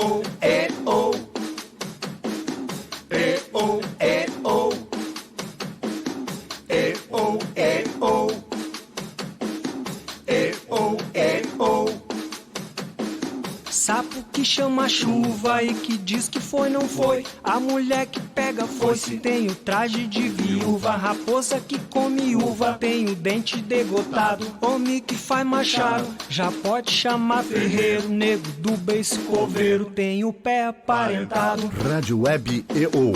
E-O, E-O. E-O, E-O. E-O, E-O. E-O, E-O. Sapo que chama chuva e que diz que foi, não foi. A mulher que pega foice tem o traje de viúva. Raposa que come uva tem o dente degotado. Homem que faz machado já pode chamar ferreiro. Nego do beiço coveiro tem o pé aparentado. Rádio Web EO.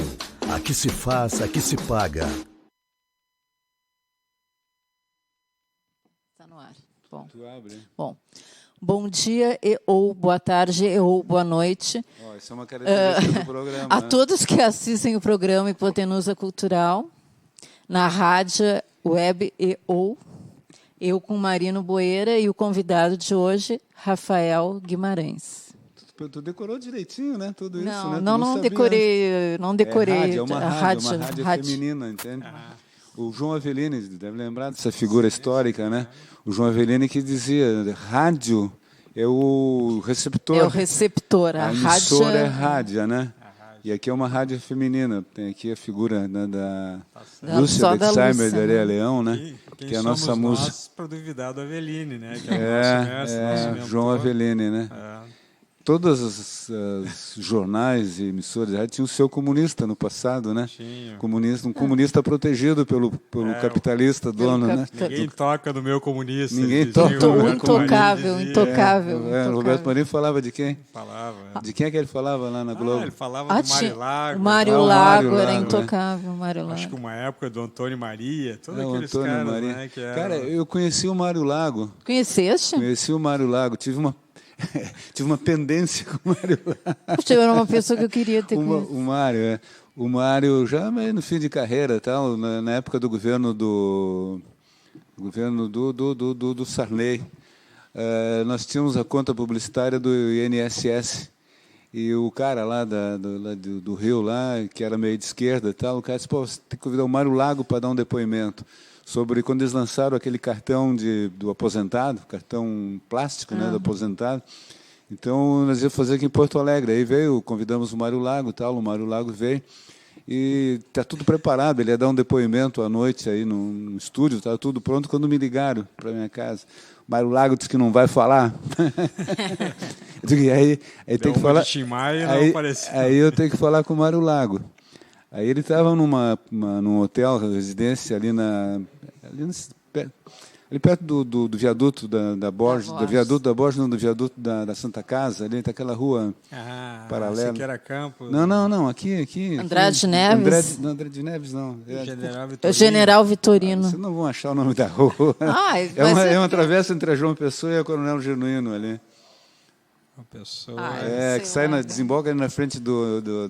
Aqui se faz, aqui se paga. Está no ar. Bom. Tu abre. Bom. Bom dia ou boa tarde ou boa noite. Isso é uma característica do programa. A todos que assistem o programa Hipotenusa Cultural na rádio Web EO. Eu com Marino Boeira e o convidado de hoje, Rafael Guimarães. Tu decorou direitinho, né? Tudo isso, não, né? não decorei. Não decorei. É uma rádio feminina, entende? O João Avelini, deve lembrar dessa figura histórica, né? O João Avelini que dizia, rádio é o receptor. É o receptor, a emissora é rádio, né? E aqui é uma rádio feminina. Tem aqui a figura, né, da Lúcia Dexheimer de Areia Leão, né? Que é a nossa música. Para duvidar do Avelini, né? Que é o nosso mestre, nosso mentor. João Avelini, né? Todas as jornais e emissoras de rádio tinham o seu comunista no passado, né? Tinha. Um comunista protegido pelo capitalista dono, né? Ninguém toca no meu comunista. Ninguém toca no meu intocável. O Roberto Marinho falava de quem? Falava. De quem é que ele falava lá na Globo? Ele falava do Mário Lago. O Mário Lago era intocável. Mário Lago. Acho que uma época do Antônio Maria, todos aqueles caras, Maria. né? Que eram... Cara, eu conheci o Mário Lago. Conheceste? Conheci o Mário Lago. Tive uma pendência com o Mário Lago. Você era uma pessoa que eu queria ter conhecido. O Mário, já no fim de carreira, tal, na época do governo do Sarney, nós tínhamos a conta publicitária do INSS. E o cara lá do Rio, lá, que era meio de esquerda, tal, o cara disse, você tem que convidar o Mário Lago para dar um depoimento sobre quando eles lançaram aquele cartão do aposentado, cartão plástico, né, do aposentado. Então, nós íamos fazer aqui em Porto Alegre. Aí convidamos o Mário Lago, tal, o Mário Lago veio, e está tudo preparado. Ele ia dar um depoimento à noite aí no estúdio, estava tudo pronto quando me ligaram para a minha casa. O Mário Lago disse que não vai falar. Eu digo, aí tem que falar. Aí eu tenho que falar com o Mário Lago. Aí ele estava num hotel, residência ali perto do viaduto da Borges, do viaduto da Borges, não, do viaduto da Santa Casa, ali daquela rua paralela. Aqui era Campos. Não, aqui. Andrade Neves? Andrade de Neves, não. General Vitorino. Vocês não vão achar o nome da rua. É uma travessa entre a João Pessoa e a Coronel Genuíno ali. Uma pessoa. Que desemboca ali na frente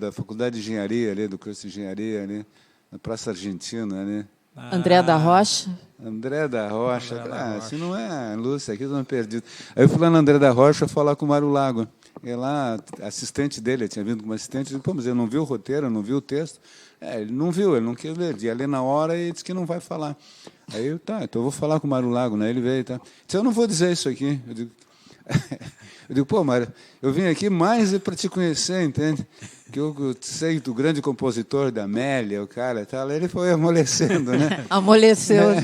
da Faculdade de Engenharia, ali, do curso de Engenharia, ali, na Praça Argentina, ali. André da Rocha? André da Rocha. Se não é Lúcia, aqui eu estou perdido. Aí eu fui lá no André da Rocha falar com o Mário Lago. E lá, assistente dele, tinha vindo como assistente, eu disse, mas ele não viu o roteiro, não viu o texto. Ele não viu, ele não quis ler. Ia ler na hora e disse que não vai falar. Aí eu, então eu vou falar com o Mário Lago, né? Ele veio, tá? Disse, eu não vou dizer isso aqui. Eu digo, pô, Mário, eu vim aqui mais para te conhecer, entende? Que eu sei do grande compositor da Amélia, o cara e tal. Ele foi amolecendo, né? Amoleceu.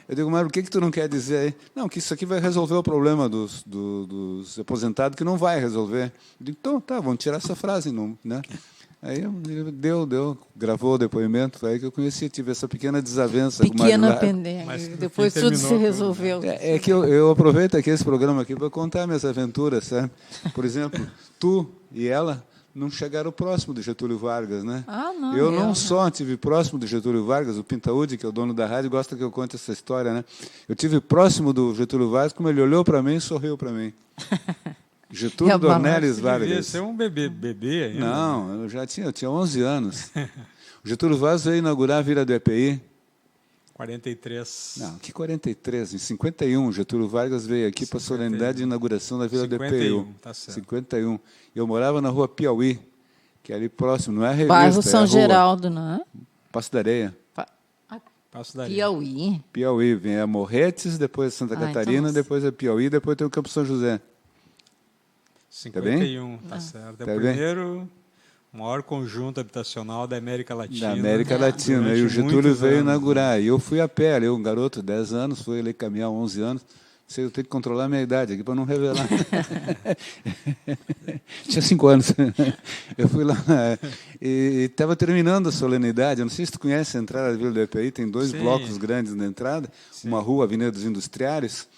Eu digo, Mário, o que tu não quer dizer aí? Não, que isso aqui vai resolver o problema dos aposentados, que não vai resolver. Eu digo, então, tá, vamos tirar essa frase, não, né? Aí gravou o depoimento, aí que eu conheci, tive essa pequena desavença com o Mário Lago. Pendengue, depois tudo se resolveu. É que eu aproveito aqui esse programa aqui para contar minhas aventuras, sabe? Por exemplo, tu e ela não chegaram próximo do Getúlio Vargas, né? Eu não só tive próximo do Getúlio Vargas, o Pintaúdi, que é o dono da rádio, gosta que eu conte essa história, né? Eu tive próximo do Getúlio Vargas, como ele olhou para mim e sorriu para mim. Getúlio Dornelles Vargas. Devia ser um bebê ainda. Não, eu tinha 11 anos. O Getúlio Vargas veio inaugurar a Vila do EPI. 43. Não, que 43? Em 51, Getúlio Vargas veio aqui para a solenidade de inauguração da Vila do EPI. Tá certo. 51. Eu morava na rua Piauí, que é ali próximo, não é a revista, Bairro São Geraldo, não é? Passo da Areia. Passo da Areia. Piauí. Piauí, vem a Morretes, depois Santa Catarina, então... depois a Piauí, depois tem o Campo São José. 51, tá certo. É Tá o bem? primeiro maior conjunto habitacional da América Latina. Da América Latina. Durante E o Getúlio muitos veio anos, inaugurar. E eu fui a pé, eu, um garoto, 10 anos, fui ali caminhar 11 anos. Sei, eu tenho que controlar a minha idade aqui para não revelar. Tinha 5 anos. Eu fui lá e estava terminando a solenidade. Eu não sei se tu conhece a entrada da Vila do EPI, tem 2 Sim. blocos grandes na entrada, uma rua, Avenida dos Industriários,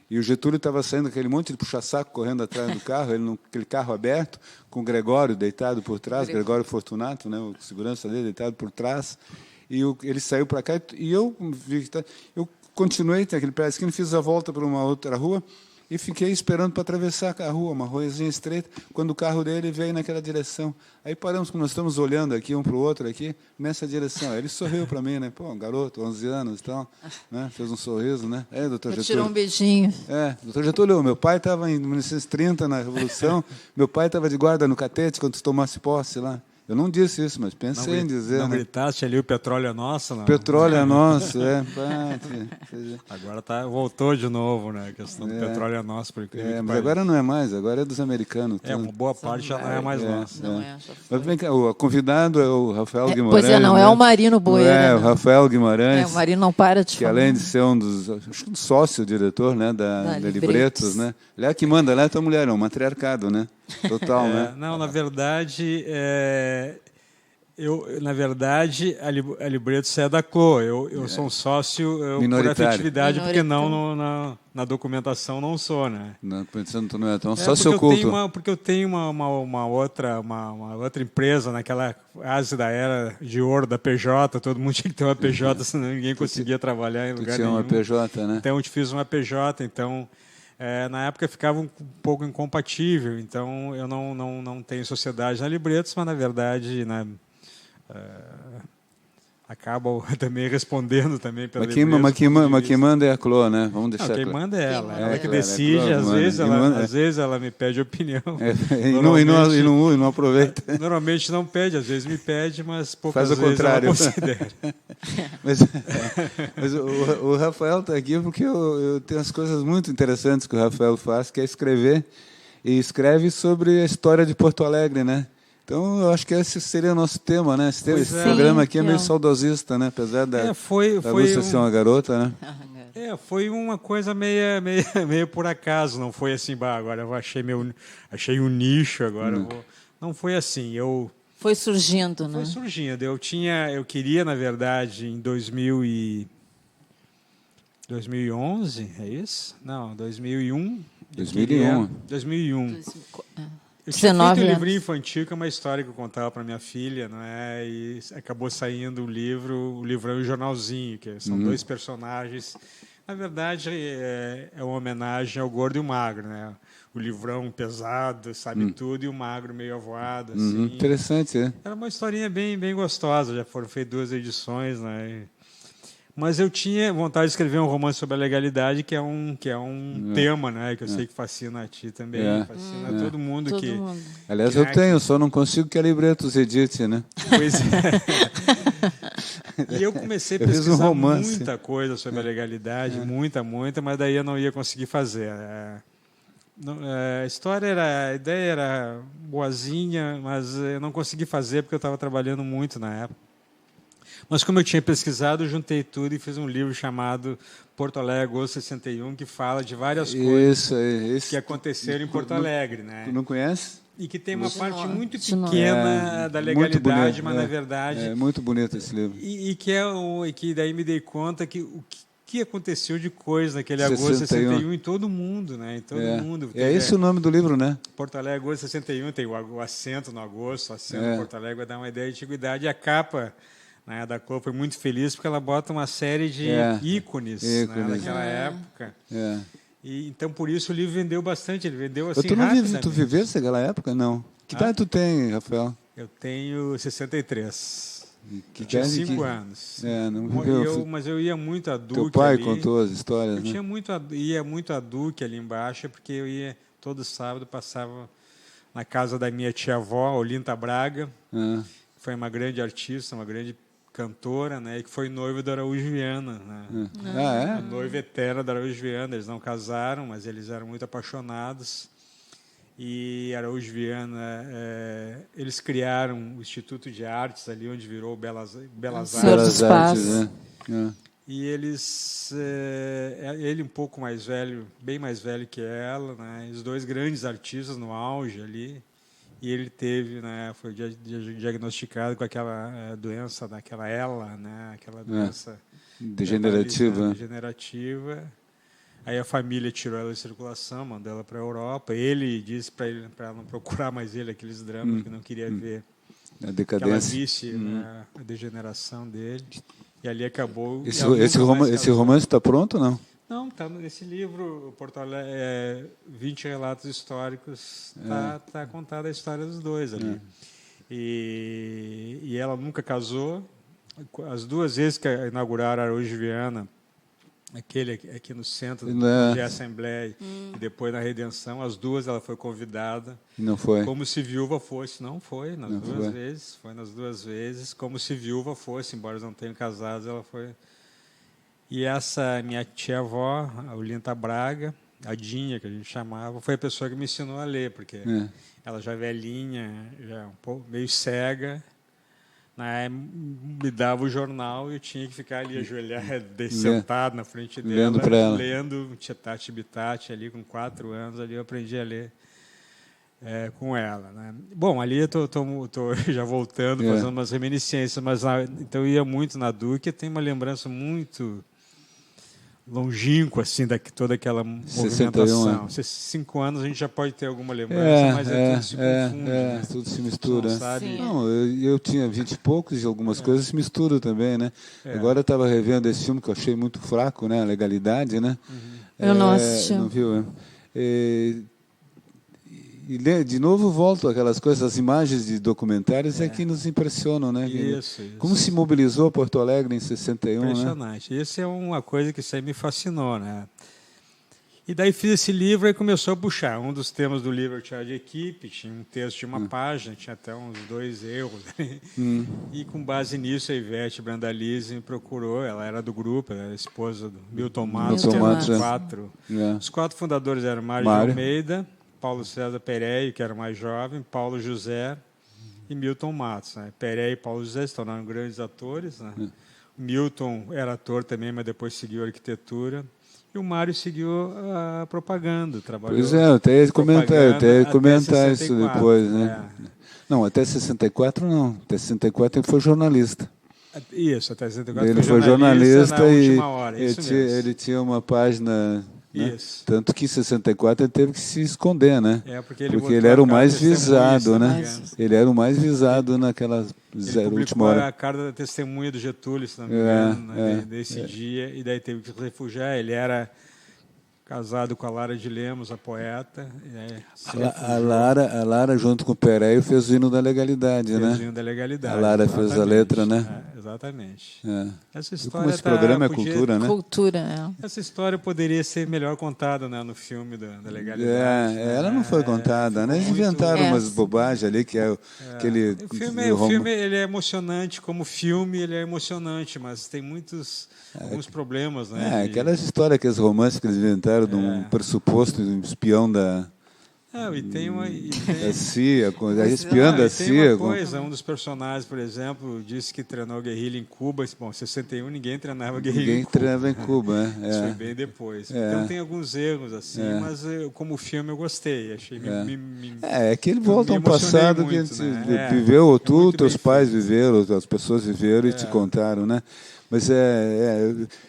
e o Getúlio estava saindo aquele monte de puxa-saco correndo atrás do carro, ele aquele carro aberto, com o Gregório deitado por trás, Gregório Fortunato, né, o segurança dele deitado por trás, e ele saiu para cá e eu vi que eu continuei, tem aquele pé esquina, fiz a volta para uma outra rua e fiquei esperando para atravessar a rua, uma ruazinha estreita, quando o carro dele veio naquela direção. Aí paramos, como nós estamos olhando aqui, um para o outro aqui, nessa direção. Aí ele sorriu para mim, né? Pô, um garoto, 11 anos e tal, né? Fez um sorriso, né? É, doutor Getúlio. Tirou um beijinho. É, doutor Getúlio, meu pai estava em 1930, na Revolução, meu pai estava de guarda no Catete quando tu tomasse posse lá. Eu não disse isso, mas pensei em dizer, Não né? gritaste ali, o petróleo é nosso? Não? Petróleo é nosso, é. Agora voltou de novo, né? A questão do petróleo é nosso. Por incrível que Mas pareça. agora não é mais, agora é dos americanos. Uma boa parte já não é mais nossa. Não é, já foi. Mas vem cá, o convidado é o Rafael Guimarães. Pois é, não né? é o Marino Boeira. É, o não. Rafael Guimarães, O Marino não para de que falar. além de ser um dos, acho que um sócio-diretor, né, da Libretos. Libretos, né? Ele é que manda, ela é tua mulher, é um matriarcado, né? Total, né? Não, na verdade, a Libretos é da CLO. Eu sou um sócio por Minoritário. afetividade, porque não na documentação não sou, né? Não, pensando tu não é tão Porque sócio oculto. porque eu tenho uma outra empresa naquela fase da era de ouro da PJ, todo mundo tinha que ter uma PJ, senão ninguém conseguia trabalhar em Tu lugar tinha nenhum. uma PJ, né? Então eu te fiz uma PJ, então na época ficava um pouco incompatível, então eu não tenho sociedade na Libretos, mas na verdade, né, acaba também respondendo também pela Libretos. Mas quem manda é a Clô, né? Vamos deixar Quem claro. manda é ela, ela que claro, decide, claro, às manda. vezes ela me pede opinião. E não aproveita. Normalmente não pede, às vezes me pede, mas poucas Faz o vezes ela contrário. considera. Mas o Rafael está aqui porque eu tenho as coisas muito interessantes que o Rafael faz, que é escrever, e escreve sobre a história de Porto Alegre, né? Então, eu acho que esse seria o nosso tema, né? Esse programa aqui é meio saudosista, né? Apesar da Lúcia ser uma garota, né? Foi uma coisa meio por acaso, não foi assim, agora eu achei um nicho, agora eu vou... Não foi assim, Foi surgindo, né? Foi surgindo. Eu queria, na verdade, em 2011, é isso? Não, 2001. 2001. 2001. Eu tinha 19 feito um anos. livrinho infantil, que é uma história que eu contava para minha filha, não é? E acabou saindo o livrão e o jornalzinho, que são 2 personagens. Na verdade, é uma homenagem ao gordo e o magro, né? O livrão pesado, sabe tudo, e o magro meio avoado, assim. Interessante, é. Era uma historinha bem gostosa, já foram feitas 2 edições, né? Mas eu tinha vontade de escrever um romance sobre a legalidade, que é um tema, né? Que eu sei que fascina a ti também, fascina todo mundo. Todo mundo. Aliás, eu tenho, só não consigo que a Libretos edite, né? Pois é. E eu comecei a Eu fiz um pesquisar romance. muita coisa sobre a legalidade, muita, mas daí eu não ia conseguir fazer. A ideia era boazinha, mas eu não consegui fazer porque eu estava trabalhando muito na época. Mas como eu tinha pesquisado, eu juntei tudo e fiz um livro chamado Porto Alegre, agosto 61, que fala de várias coisas que aconteceram em Porto Alegre, né? Tu não conhece? E que tem uma parte muito nome. pequena da legalidade, bonito, mas na verdade... É muito bonito esse livro. E que daí me dei conta que o que aconteceu de coisa naquele agosto 61 em todo mundo, né? Em todo mundo. É esse o nome do livro, né? Porto Alegre, agosto 61, tem o acento no agosto, o acento Porto Alegre vai dar uma ideia de antiguidade. E a capa, né, da cor foi muito feliz porque ela bota uma série de ícones. Né, daquela época. E, então, por isso, o livro vendeu bastante. Ele vendeu assim rapidamente. Tu vivesse naquela época? Não. Que idade tu tem, Rafael? Eu tenho 63. Que tinha idade 5 anos. Não viveu. Mas eu ia muito a Duque. Teu pai ali. contou as histórias, Eu né? ia muito a Duque ali embaixo, porque eu ia todo sábado, passava na casa da minha tia-avó, Olinda Braga, que foi uma grande artista, uma grande cantora, né, e que foi noiva do Araújo Viana. Né? A noiva eterna do Araújo Viana. Eles não casaram, mas eles eram muito apaixonados. E Araújo Viana, eles criaram o Instituto de Artes ali, onde virou Belas Senhor Artes. dos Belas Artes, Passos. né? E eles, ele um pouco mais velho, bem mais velho que ela, né? Os dois grandes artistas no auge ali. E ele teve, né, foi diagnosticado com aquela doença daquela ELA, né, aquela doença Degenerativa. degenerativa. Aí a família tirou ela de circulação, mandou ela para a Europa. Ele disse para ela não procurar mais ele aqueles dramas, que não queria ver A que ela decadência. visse, né, a degeneração dele. E ali acabou. Esse ela nunca mais casou. romance está pronto, não? Não, está nesse livro, Porto Alegre, 20 relatos históricos, tá contada a história dos dois ali. E ela nunca casou. As duas vezes que inauguraram Araújo Viana, aquele aqui no centro de Assembleia, e depois na Redenção, as duas ela foi convidada. E não foi. Como se viúva fosse. Não foi, nas Não duas foi. vezes. Foi nas duas vezes. Como se viúva fosse, embora eles não tenham casado, ela foi. E essa minha tia-avó, a Olinda Braga, a Dinha, que a gente chamava, foi a pessoa que me ensinou a ler, porque ela já velhinha, já um pouco, meio cega, né, me dava o jornal e eu tinha que ficar ali ajoelhado, sentado na frente dela, Lendo para ela. lendo Tchetati Bitati ali com 4 anos, ali eu aprendi a ler com ela, né? Bom, ali eu tô já voltando, fazendo umas reminiscências, mas então eu ia muito na Duque, tem uma lembrança muito longínqua, assim, toda aquela 61, movimentação. 5 anos a gente já pode ter alguma lembrança, mas tudo se confunde. Né? Tudo se mistura. Não sabe. Sim. Não, eu tinha 20 e poucos e algumas coisas se misturam também, né? Agora eu estava revendo esse filme que eu achei muito fraco, né? A Legalidade, né? Eu não assisti. Não viu, né? E de novo volto aquelas coisas, as imagens de documentários que nos impressionam, né? Isso. Como se mobilizou Porto Alegre em 61, né? Impressionante. Isso é uma coisa que sempre me fascinou, né? E daí fiz esse livro e começou a puxar. Um dos temas do livro tinha de equipe, tinha um texto de uma página, tinha até uns 2 erros. E com base nisso, a Ivete Brandalize me procurou. Ela era do grupo, ela era esposa do Milton Matos, que eram os 4. Os 4 fundadores eram Mário de Almeida, Paulo César Pereio, que era o mais jovem, Paulo José e Milton Matos. Né? Pereio e Paulo José se tornaram grandes atores. Né? O Milton era ator também, mas depois seguiu a arquitetura. E o Mário seguiu a propaganda, trabalhou. Pois é, eu até ia comentar isso 64, depois, né? Não, até 64 não. Até 64 ele foi jornalista. Isso, até 64 ele foi jornalista na e última hora, ele tinha uma página. Né? Isso. Tanto que em 64 ele teve que se esconder, né? Porque ele era o mais visado, né? Ele era o mais visado naquela última hora. A carta da testemunha do Getúlio, se não me engano, desse dia, e daí teve que se refugiar. Ele era casado com a Lara de Lemos, a poeta. A Lara, junto com o Pereio, fez o hino da legalidade, né? Fez o hino da legalidade. A Lara fez a letra, né? Exatamente. Como Essa história esse programa é cultura, né? Cultura, Essa história poderia ser melhor contada, né, no filme da legalidade. Ela não foi contada, né? Eles inventaram umas bobagens ali, que é aquele... O filme ele é emocionante, como filme ele é emocionante, mas tem alguns problemas, né? Aquelas histórias, aqueles romances que eles inventaram de um pressuposto de um espião da... e tem uma... da CIA, espiando a CIA. Tem uma coisa, um dos personagens, por exemplo, disse que treinou guerrilha em Cuba. Bom, em 61 ninguém treinava guerrilha em Cuba. Ninguém treinava em Cuba, Isso foi bem depois. Então tem alguns erros, assim, mas como filme eu gostei. Achei que ele volta a um passado muito, que a gente viveu, teus pais viveram, as pessoas viveram e te contaram, né? Mas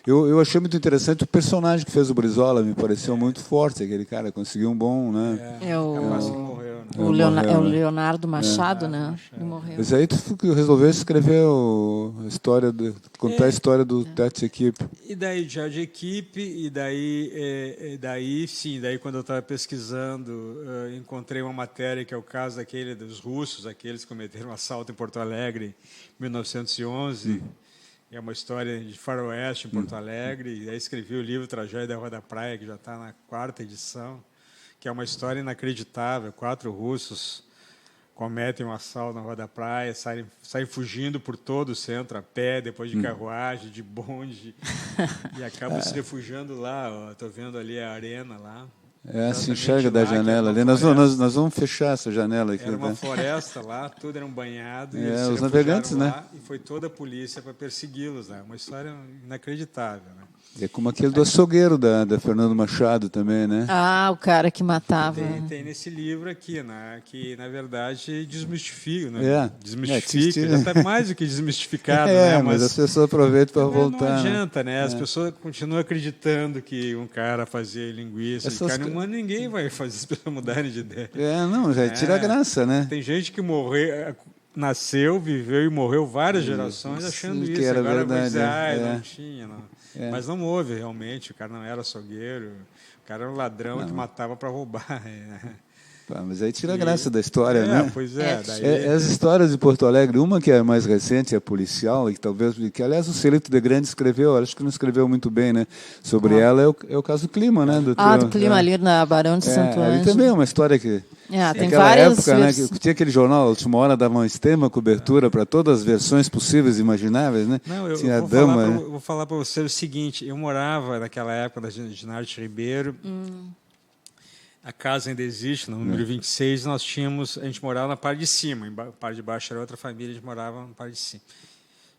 eu achei muito interessante o personagem que fez o Brizola, me pareceu muito forte, aquele cara, conseguiu um bom, né? Morreu, né? O Leonardo Machado, né? Ele morreu. Mas aí tu resolveu escrever a história, contar a história do Teatro de Equipe. E daí já de equipe, e daí quando eu estava pesquisando, encontrei uma matéria que é o caso dos russos, aqueles que cometeram um assalto em Porto Alegre em 1911. É uma história de faroeste em Porto Alegre. E aí escrevi o livro Tragédia da Rua da Praia, que já está na 4ª edição, que é uma história inacreditável. 4 russos cometem um assalto na Rua da Praia, saem fugindo por todo o centro, a pé, depois de carruagem, de bonde, e acabam se refugiando lá. Estou vendo ali a arena lá. se Exatamente enxerga da lá, que era janela uma ali. Nós floresta. vamos fechar essa janela aqui. Era uma né? floresta lá, tudo era um banhado. E É, eles se os refugiaram navegantes, né? lá, e foi toda a polícia para persegui-los. Né? Uma história inacreditável. Né? É como aquele do açougueiro da Fernando Machado também, né? Ah, o cara que matava. Tem nesse livro aqui, né, que na verdade desmistifica, né? É. Desmistifica, É, já está mais do que desmistificado, É, né? mas as pessoas aproveitam para voltar. Não né? adianta, né? As pessoas continuam acreditando que um cara fazia linguiça de Essas carne co- humana, ninguém vai fazer as pessoas mudarem de ideia. Não, já tira a graça, né? Tem gente que nasceu, viveu e morreu várias gerações achando que isso. era Agora vai verdade, dizer, é. não tinha, não. Mas não houve realmente, o cara não era açougueiro, o cara era um ladrão que matava para roubar. Pá, mas aí tira a graça da história, né? Pois é. Daí, As histórias de Porto Alegre, uma que é mais recente, é policial, e que aliás o Celito de Grande escreveu, acho que não escreveu muito bem, né? Sobre ela é o caso Clima, né? Do Clima ali na Barão de Santo Ali Ângelo. também é uma história que... Tem Naquela várias época, né, que tinha aquele jornal, a Última Hora dava uma extrema cobertura para todas as versões possíveis e imagináveis, né? Não, eu tinha vou, a dama, vou falar para você o seguinte, eu morava naquela época da Ginarte Ribeiro, a casa ainda existe, no número 26, a gente morava na parte de cima, a parte de baixo era outra família, a gente morava na parte de cima.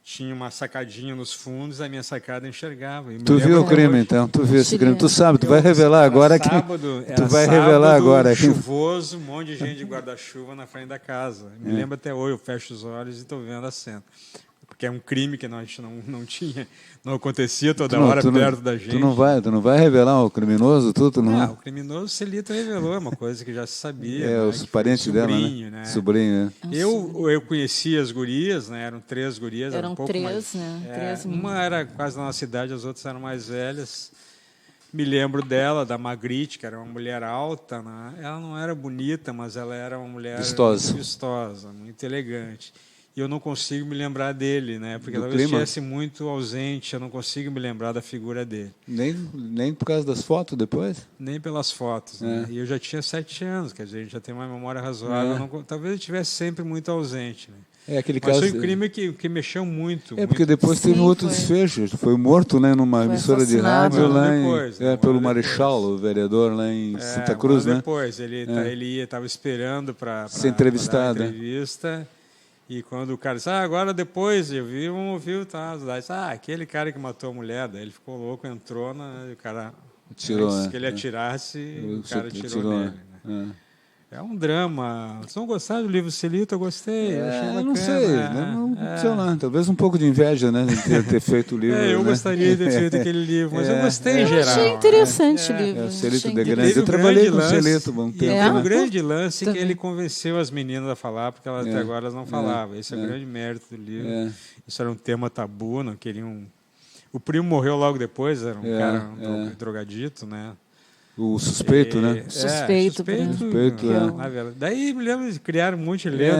Tinha uma sacadinha nos fundos, a minha sacada enxergava. Tu viu o crime, então? Tu viu esse crime? Tu sabe, tu vai revelar agora que... Tu vai revelar agora. Chuvoso, um monte de gente de guarda-chuva na frente da casa. Me lembro até hoje, eu fecho os olhos e estou vendo a cena. Porque é um crime que a gente não tinha, não acontecia toda hora perto da gente. Tu não vai revelar o criminoso? O criminoso Celito revelou, é uma coisa que já se sabia. Os parentes dela, né? Sobrinho, né? Eu conhecia as gurias, né? Eram 3 gurias. Eram um pouco 3, mais, né? 3 uma era quase da nossa idade, as outras eram mais velhas. Me lembro dela, da Magrite, que era uma mulher alta. Né? Ela não era bonita, mas ela era uma mulher vistosa, muito elegante. E eu não consigo me lembrar dele, né? Porque talvez estivesse muito ausente, eu não consigo me lembrar da figura dele. Nem por causa das fotos depois? Nem pelas fotos. Né? E eu já tinha 7 anos, quer dizer, a gente já tem uma memória razoável. Talvez ele estivesse sempre muito ausente. Né? Aquele Mas caso... foi um crime que mexeu muito. Porque depois teve outro desfecho. Foi morto, né, numa emissora de rádio lá pelo Marechal, o vereador lá em Santa Cruz, né? Depois, ele estava esperando para ser entrevistado. Entrevista. E quando o cara disse, agora depois eu vi, aquele cara que matou a mulher, daí ele ficou louco, entrou, e o cara atirou, antes que ele atirasse, o cara atirou nele. Né? É um drama. Vocês não gostaram do livro Celito? Eu gostei. Achei bacana. Não sei, sei lá, talvez um pouco de inveja, né, de ter feito o livro. Eu gostaria de ter feito aquele livro, mas eu gostei em geral. Achei interessante o livro. O Celito de Grande. Eu trabalhei com o Celito um tempo. Teve um grande lance que ele convenceu as meninas a falar, porque elas até agora elas não falavam. Esse é o grande mérito do livro. Isso era um tema tabu, não queriam... O primo morreu logo depois, era um cara drogadito, né? O suspeito, né? Suspeito. Daí me lembro de criar um monte de lembro.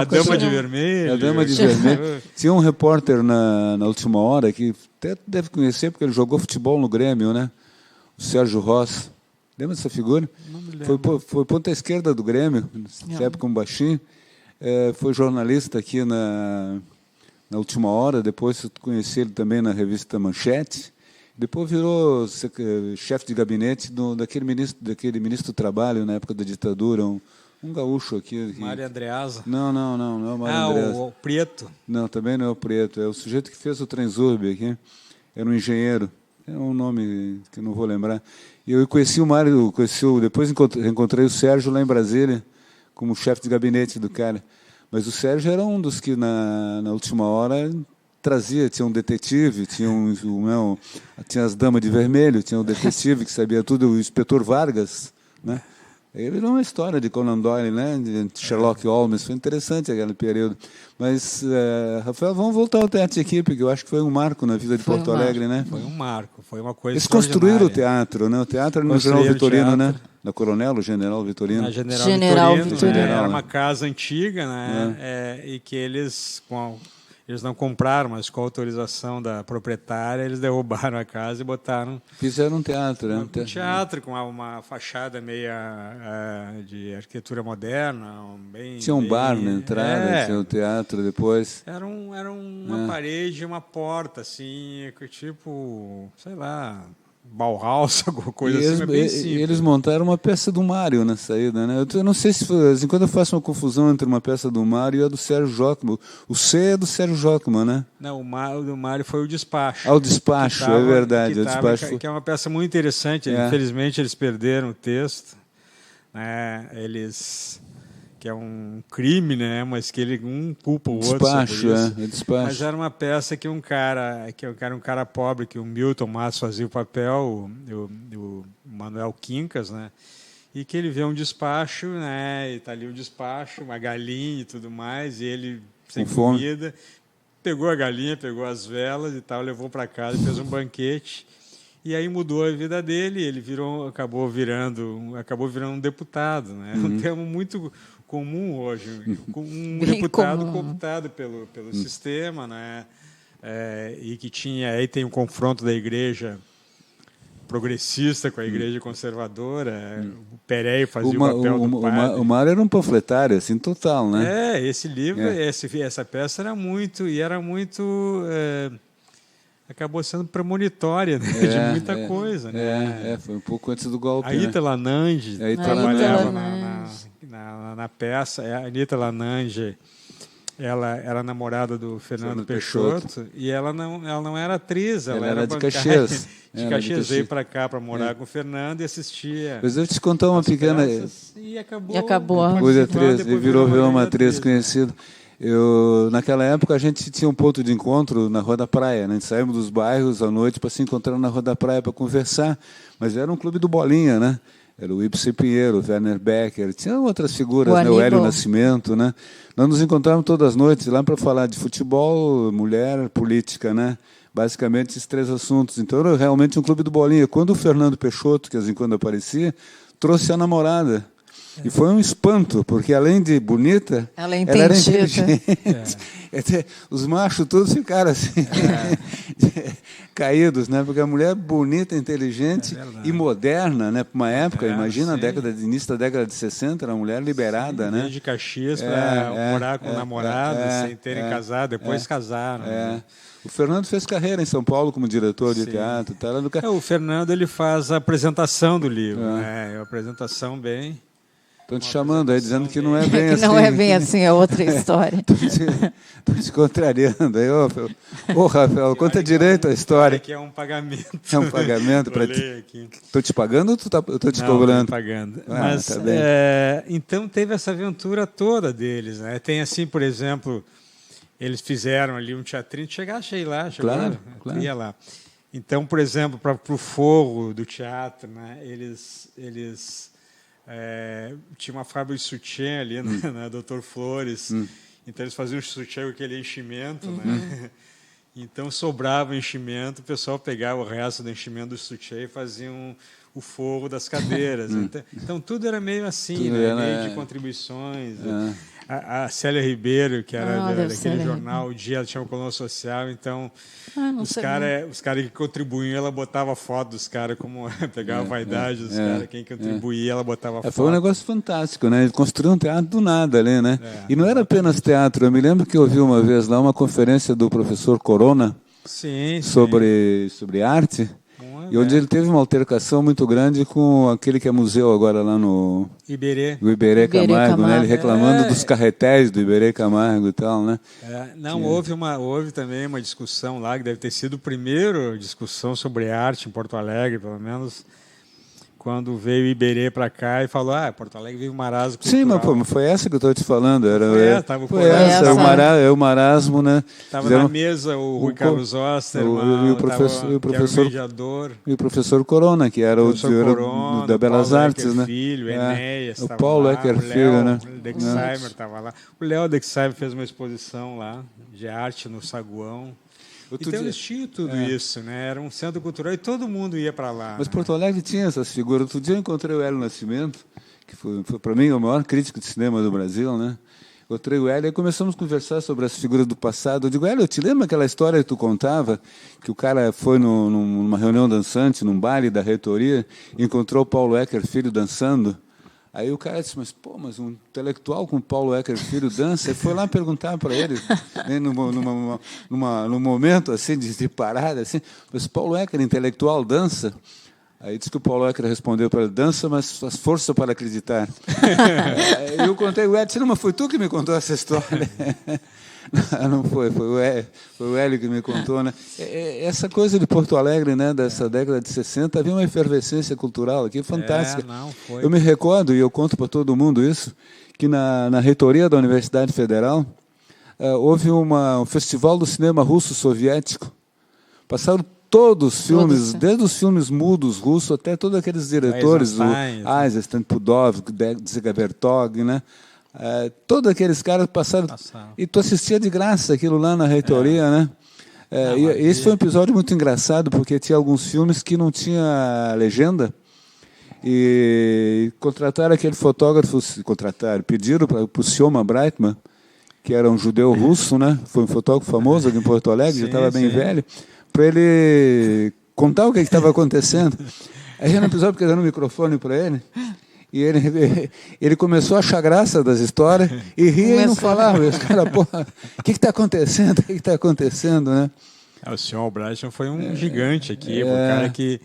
A Dama de Vermelho. A Dama de Vermelho. Tinha um repórter na Última Hora que até deve conhecer, porque ele jogou futebol no Grêmio, né? O Sérgio Ross. Lembra dessa figura? Não me lembro. Foi ponta esquerda do Grêmio, nessa época um baixinho. Foi jornalista aqui na Última Hora, depois conheci ele também na revista Manchete. Depois virou chefe de gabinete daquele ministro do Trabalho na época da ditadura, um gaúcho aqui. Mário Andreasa? Não é o Mário Andreasa. O Prieto? Não, também não é o Prieto. É o sujeito que fez o Transurb aqui. Era um engenheiro. É um nome que eu não vou lembrar. E eu conheci o Mário, depois encontrei o Sérgio lá em Brasília, como chefe de gabinete do cara. Mas o Sérgio era um dos que, na Última Hora... tinha um detetive, tinha as damas de vermelho, tinha um detetive que sabia tudo, o inspetor Vargas, né? Ele virou uma história de Conan Doyle, né? De Sherlock Holmes, foi interessante aquele período. Mas, Rafael, vamos voltar ao teatro aqui, porque eu acho que foi um marco na vida de Porto Alegre, né? Foi um marco, foi uma coisa. Eles construíram o teatro, né? O teatro no General Vitorino, né? Na Coronel, o General Vitorino. Na General Vitorino. Né? Era uma casa antiga, né? E que eles não compraram, mas com a autorização da proprietária, eles derrubaram a casa e botaram... Fizeram um teatro, né? Um teatro com uma fachada meia de arquitetura moderna. Tinha um bar na entrada, tinha um teatro depois. Era uma parede e uma porta, assim, tipo, sei lá, Bauhaus, alguma coisa E assim, mas bem eles, simples. eles montaram uma peça do Mário na saída, né? Eu não sei se foi, assim, quando eu faço uma confusão entre uma peça do Mário e a do Sérgio Jockman. O C é do Sérgio Jockman, né? Não, o do Mário foi o Despacho. Ah, o Despacho, Que tava- é verdade. que O tava- Despacho foi... que é uma peça muito interessante. É. Infelizmente, eles perderam o texto. Né? Que é um crime, né? Mas que um culpa o outro Despacho, sobre isso. é Despacho. Mas era uma peça que um cara pobre, que o Milton Matos fazia o papel, o Manuel Quincas, né? E que ele vê um despacho, né? E está ali o despacho, uma galinha e tudo mais, e ele, sem Com fome. comida, pegou a galinha, pegou as velas e tal, levou para casa e fez um banquete. E aí mudou a vida dele, ele acabou virando um deputado, né? Um termo muito comum hoje, um Bem deputado comum. cooptado pelo sistema, né? E que aí tem o confronto da igreja progressista com a igreja conservadora. O Perey fazia o papel do padre. O Mário era um panfletário, assim, total, né? Esse livro, essa peça era muito acabou sendo premonitória, né, de muita coisa, né? Foi um pouco antes do golpe, A Ita né? Lanange A Ita trabalhava Lanange. na peça. A Anitta Lanange, ela era namorada do Fernando Peixoto, e ela não era atriz, ela era de bancária. Caxias. De Era de Caxias, Caxias. veio para cá para morar com o Fernando e assistia. Mas eu te contar uma as pequena... peças e acabou. acabou. Depois de participando, atriz, depois ele virou uma grande atriz né? conhecida. Naquela época, a gente tinha um ponto de encontro na Rua da Praia. Né? A gente saímos dos bairros à noite para se encontrar na Rua da Praia para conversar. Mas era um clube do Bolinha, né? Era o Ibsen Pinheiro, o Werner Becker, tinha outras figuras, O né? O Hélio Aníbal. Nascimento. Né? Nós nos encontrávamos todas as noites lá para falar de futebol, mulher, política, né? Basicamente esses três assuntos. Então era realmente um clube do Bolinha. Quando o Fernando Peixoto, que de vez em quando aparecia, trouxe a namorada. E foi um espanto, porque além de bonita, Ela ela era entendida. inteligente. Os machos todos ficaram assim, caídos, né? Porque a mulher bonita, inteligente e moderna, né? Para uma época, imagina, início da década de 60, era uma mulher liberada, né? Veio de Caxias para morar com o namorado, sem terem casado, depois casaram. Né? O Fernando fez carreira em São Paulo como diretor de teatro. Tá lá no... O Fernando ele faz a apresentação do livro, né? É uma apresentação bem... Estão te chamando aí, dizendo que não é bem assim. Não é bem assim, é outra história. Estou te contrariando. Aí, ô, Rafael, conta direito a história. Aqui é um pagamento. É um pagamento para ti. Estou te pagando ou estou te cobrando? Estou pagando. Ah, Mas, tá bem. então, teve essa aventura toda deles. Né? Tem assim, por exemplo, eles fizeram ali um teatrinho. Chegaste aí lá? Claro. Ia lá. Então, por exemplo, para o forro do teatro, né? Eles tinha uma fábrica de sutiã ali na Doutor Flores, então eles faziam o sutiã com aquele enchimento, né? Então sobrava o enchimento, o pessoal pegava o resto do enchimento do sutiã e faziam o forro das cadeiras. Então tudo era meio assim, né? Meio de contribuições. A Célia Ribeiro, que era daquele jornal, o Dia, ela tinha uma coluna social, então os caras que contribuíam, ela botava foto dos caras, como pegava a vaidade dos caras, quem contribuía, ela botava foto. Foi um negócio fantástico, né? Ele construiu um teatro do nada ali, né? E não era apenas teatro. Eu me lembro que eu ouvi uma vez lá uma conferência do professor Corona sobre arte. E onde ele teve uma altercação muito grande com aquele que é museu agora lá no Iberê Camargo, né? Ele reclamando dos carretéis do Iberê Camargo e tal, né? Houve também uma discussão lá, que deve ter sido a primeira discussão sobre arte em Porto Alegre, pelo menos, quando veio o Iberê para cá e falou, Porto Alegre vive um marasmo cultural. Sim, mas foi essa que eu estou te falando. Foi essa. O marasmo, né? Estava na mesa o Rui Carlos Osterman, e o professor, mediador. E o professor Corona, que era o Corona, da Belas Artes, né? Filho, Enéas, o Paulo Ecker Filho, né? O Dexheimer estava lá. O Léo Dexheimer fez uma exposição lá de arte no Saguão. Então eles tinham tudo isso, né? Era um centro cultural e todo mundo ia para lá. Mas Porto Alegre tinha essas figuras. Outro dia eu encontrei o Hélio Nascimento, que foi para mim o maior crítico de cinema do Brasil, né? Encontrei o Hélio e começamos a conversar sobre as figuras do passado. Eu digo, Hélio, te lembra aquela história que tu contava, que o cara foi numa reunião dançante, num baile da reitoria, e encontrou o Paulo Ecker Filho dançando Aí o cara disse, mas um intelectual como Paulo Ecker Filho dança? Ele foi lá perguntar para ele, né, num momento assim de parada, assim, mas Paulo Ecker, intelectual, dança? Aí disse que o Paulo Ecker respondeu para ele, dança, mas faz força para acreditar. Aí eu contei, o Edson, mas foi tu que me contou essa história. Não foi, foi o Hélio que me contou, né? Essa coisa de Porto Alegre, né, dessa década de 60, havia uma efervescência cultural aqui fantástica. Não, foi. Eu me recordo, e eu conto para todo mundo isso, que na reitoria da Universidade Federal houve um festival do cinema russo-soviético. Passaram todos os filmes, desde os filmes mudos russos até todos aqueles diretores, o Eisenstein, Pudov, Dziga Vertov, né? Todos aqueles caras passaram. E tu assistia de graça aquilo lá na reitoria, né? E esse foi um episódio muito engraçado, porque tinha alguns filmes que não tinha legenda. E contrataram aquele fotógrafo, pediram para o Sioma Breitman, que era um judeu russo, né? Foi um fotógrafo famoso aqui em Porto Alegre, já estava bem velho, para ele contar o que estava acontecendo. Aí no episódio, porque dando o microfone para ele. E ele começou a achar graça das histórias e ria e não falava. E os caras, porra, o que está acontecendo? O que está acontecendo, né? O senhor Albright foi um gigante aqui, um cara que,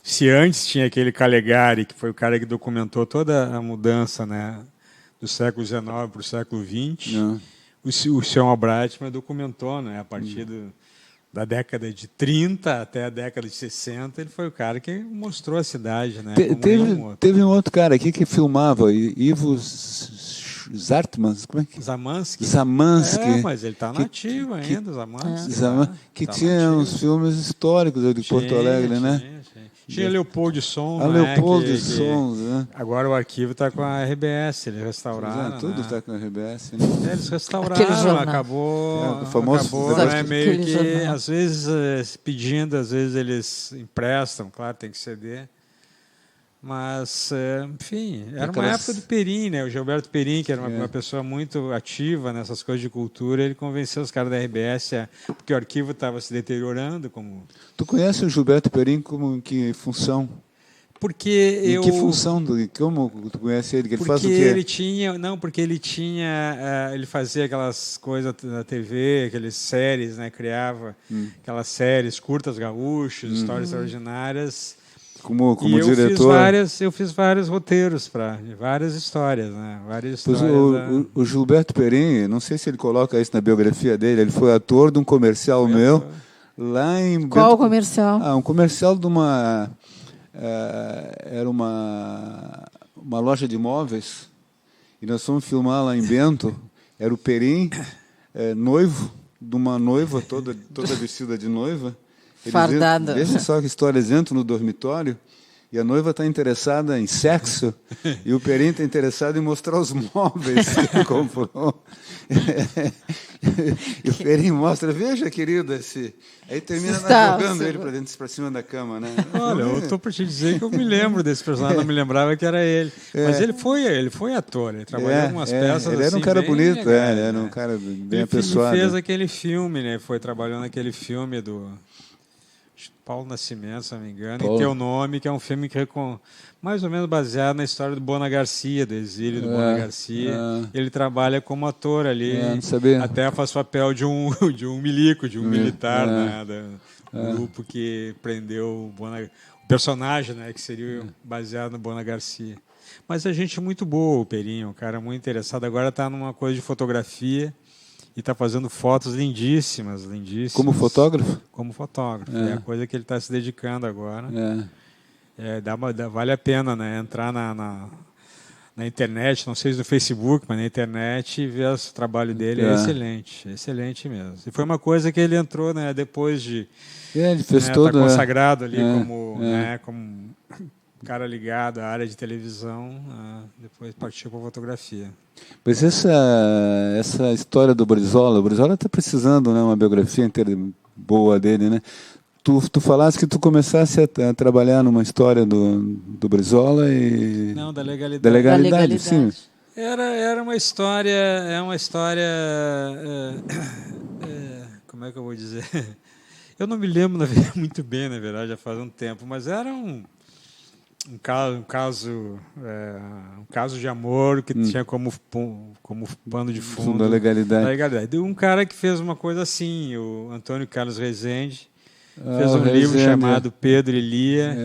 se antes tinha aquele Calegari, que foi o cara que documentou toda a mudança, né, do século XIX para o século XX, o senhor Albright documentou, né, a partir da década de 30 até a década de 60, ele foi o cara que mostrou a cidade, né? Teve um outro cara aqui que filmava, Ivo Zartman, como é que? Zamansky. Mas ele está nativo ainda, Zamansky. Que tinha uns filmes históricos de Porto Alegre, né? Tinha Leopoldo de Sons, Leopoldo de Sons, né? Agora o arquivo está com a RBS, eles restauraram. Tudo está com a RBS, né? Eles restauraram, acabou. O famoso acabou, né? Meio que, às vezes, pedindo, às vezes eles emprestam, claro, tem que ceder. Mas, enfim, era uma época do Perim, né? O Gilberto Perim, que era uma pessoa muito ativa nessas coisas de cultura, ele convenceu os caras da RBS, porque o arquivo estava se deteriorando. Tu conhece o Gilberto Perim como em que função? Porque em que função? Como tu conhece ele? Que ele faz o quê? Ele fazia aquelas coisas da TV, aquelas séries, né? Criava aquelas séries curtas gaúchos, histórias extraordinárias. Como diretor. Eu fiz vários roteiros para várias histórias, né? Várias histórias. O Gilberto Perim, não sei se ele coloca isso na biografia dele, ele foi ator de um comercial meu lá em. Qual comercial? Um comercial de uma. Era uma loja de imóveis e nós fomos filmar lá em Bento. Era o Perim, noivo de uma noiva toda vestida de noiva. Fardada. Veja só que histórias, entram no dormitório e a noiva está interessada em sexo e o Perim está interessado em mostrar os móveis que ele comprou. E o Perim mostra, veja, querido, aí termina jogando ele para cima da cama, né? Olha, eu estou para te dizer que eu me lembro desse personagem, não me lembrava que era ele. Mas ele foi ator, ele trabalhou em algumas peças. Ele era um cara bonito, ele era um cara bem apessoado. Ele fez aquele filme, né? Trabalhou naquele filme do Paulo Nascimento, se não me engano, e Teu Nome, que é um filme que mais ou menos baseado na história do Bona Garcia, do exílio do Bona Garcia. Ele trabalha como ator ali, até faz papel de um milico, de um militar, né, do grupo que prendeu o personagem, né, que seria baseado no Bona Garcia. Mas é gente muito boa, o Perinho, um cara muito interessado. Agora está numa coisa de fotografia. E está fazendo fotos lindíssimas. Como fotógrafo? Como fotógrafo. É a coisa que ele está se dedicando agora. Vale a pena, né, entrar na internet, não sei se no Facebook, mas na internet e ver o trabalho dele. É excelente, excelente mesmo. E foi uma coisa que ele entrou, né, depois de ele fez todo, tá consagrado ali como cara ligado à área de televisão, depois partiu para a fotografia. Mas essa história do Brizola, o Brizola está precisando, né, uma biografia inteira boa dele, né? Tu falaste que tu começasse a trabalhar numa história do Brizola e não, da legalidade. Da legalidade, sim. Era uma história, como é que eu vou dizer? Eu não me lembro muito bem, na verdade, já faz um tempo, mas era um caso de amor que tinha como pano de fundo Da legalidade. da legalidade. De um cara que fez uma coisa assim, o Antônio Carlos Rezende, fez o um livro Rezende. chamado Pedro e Lia.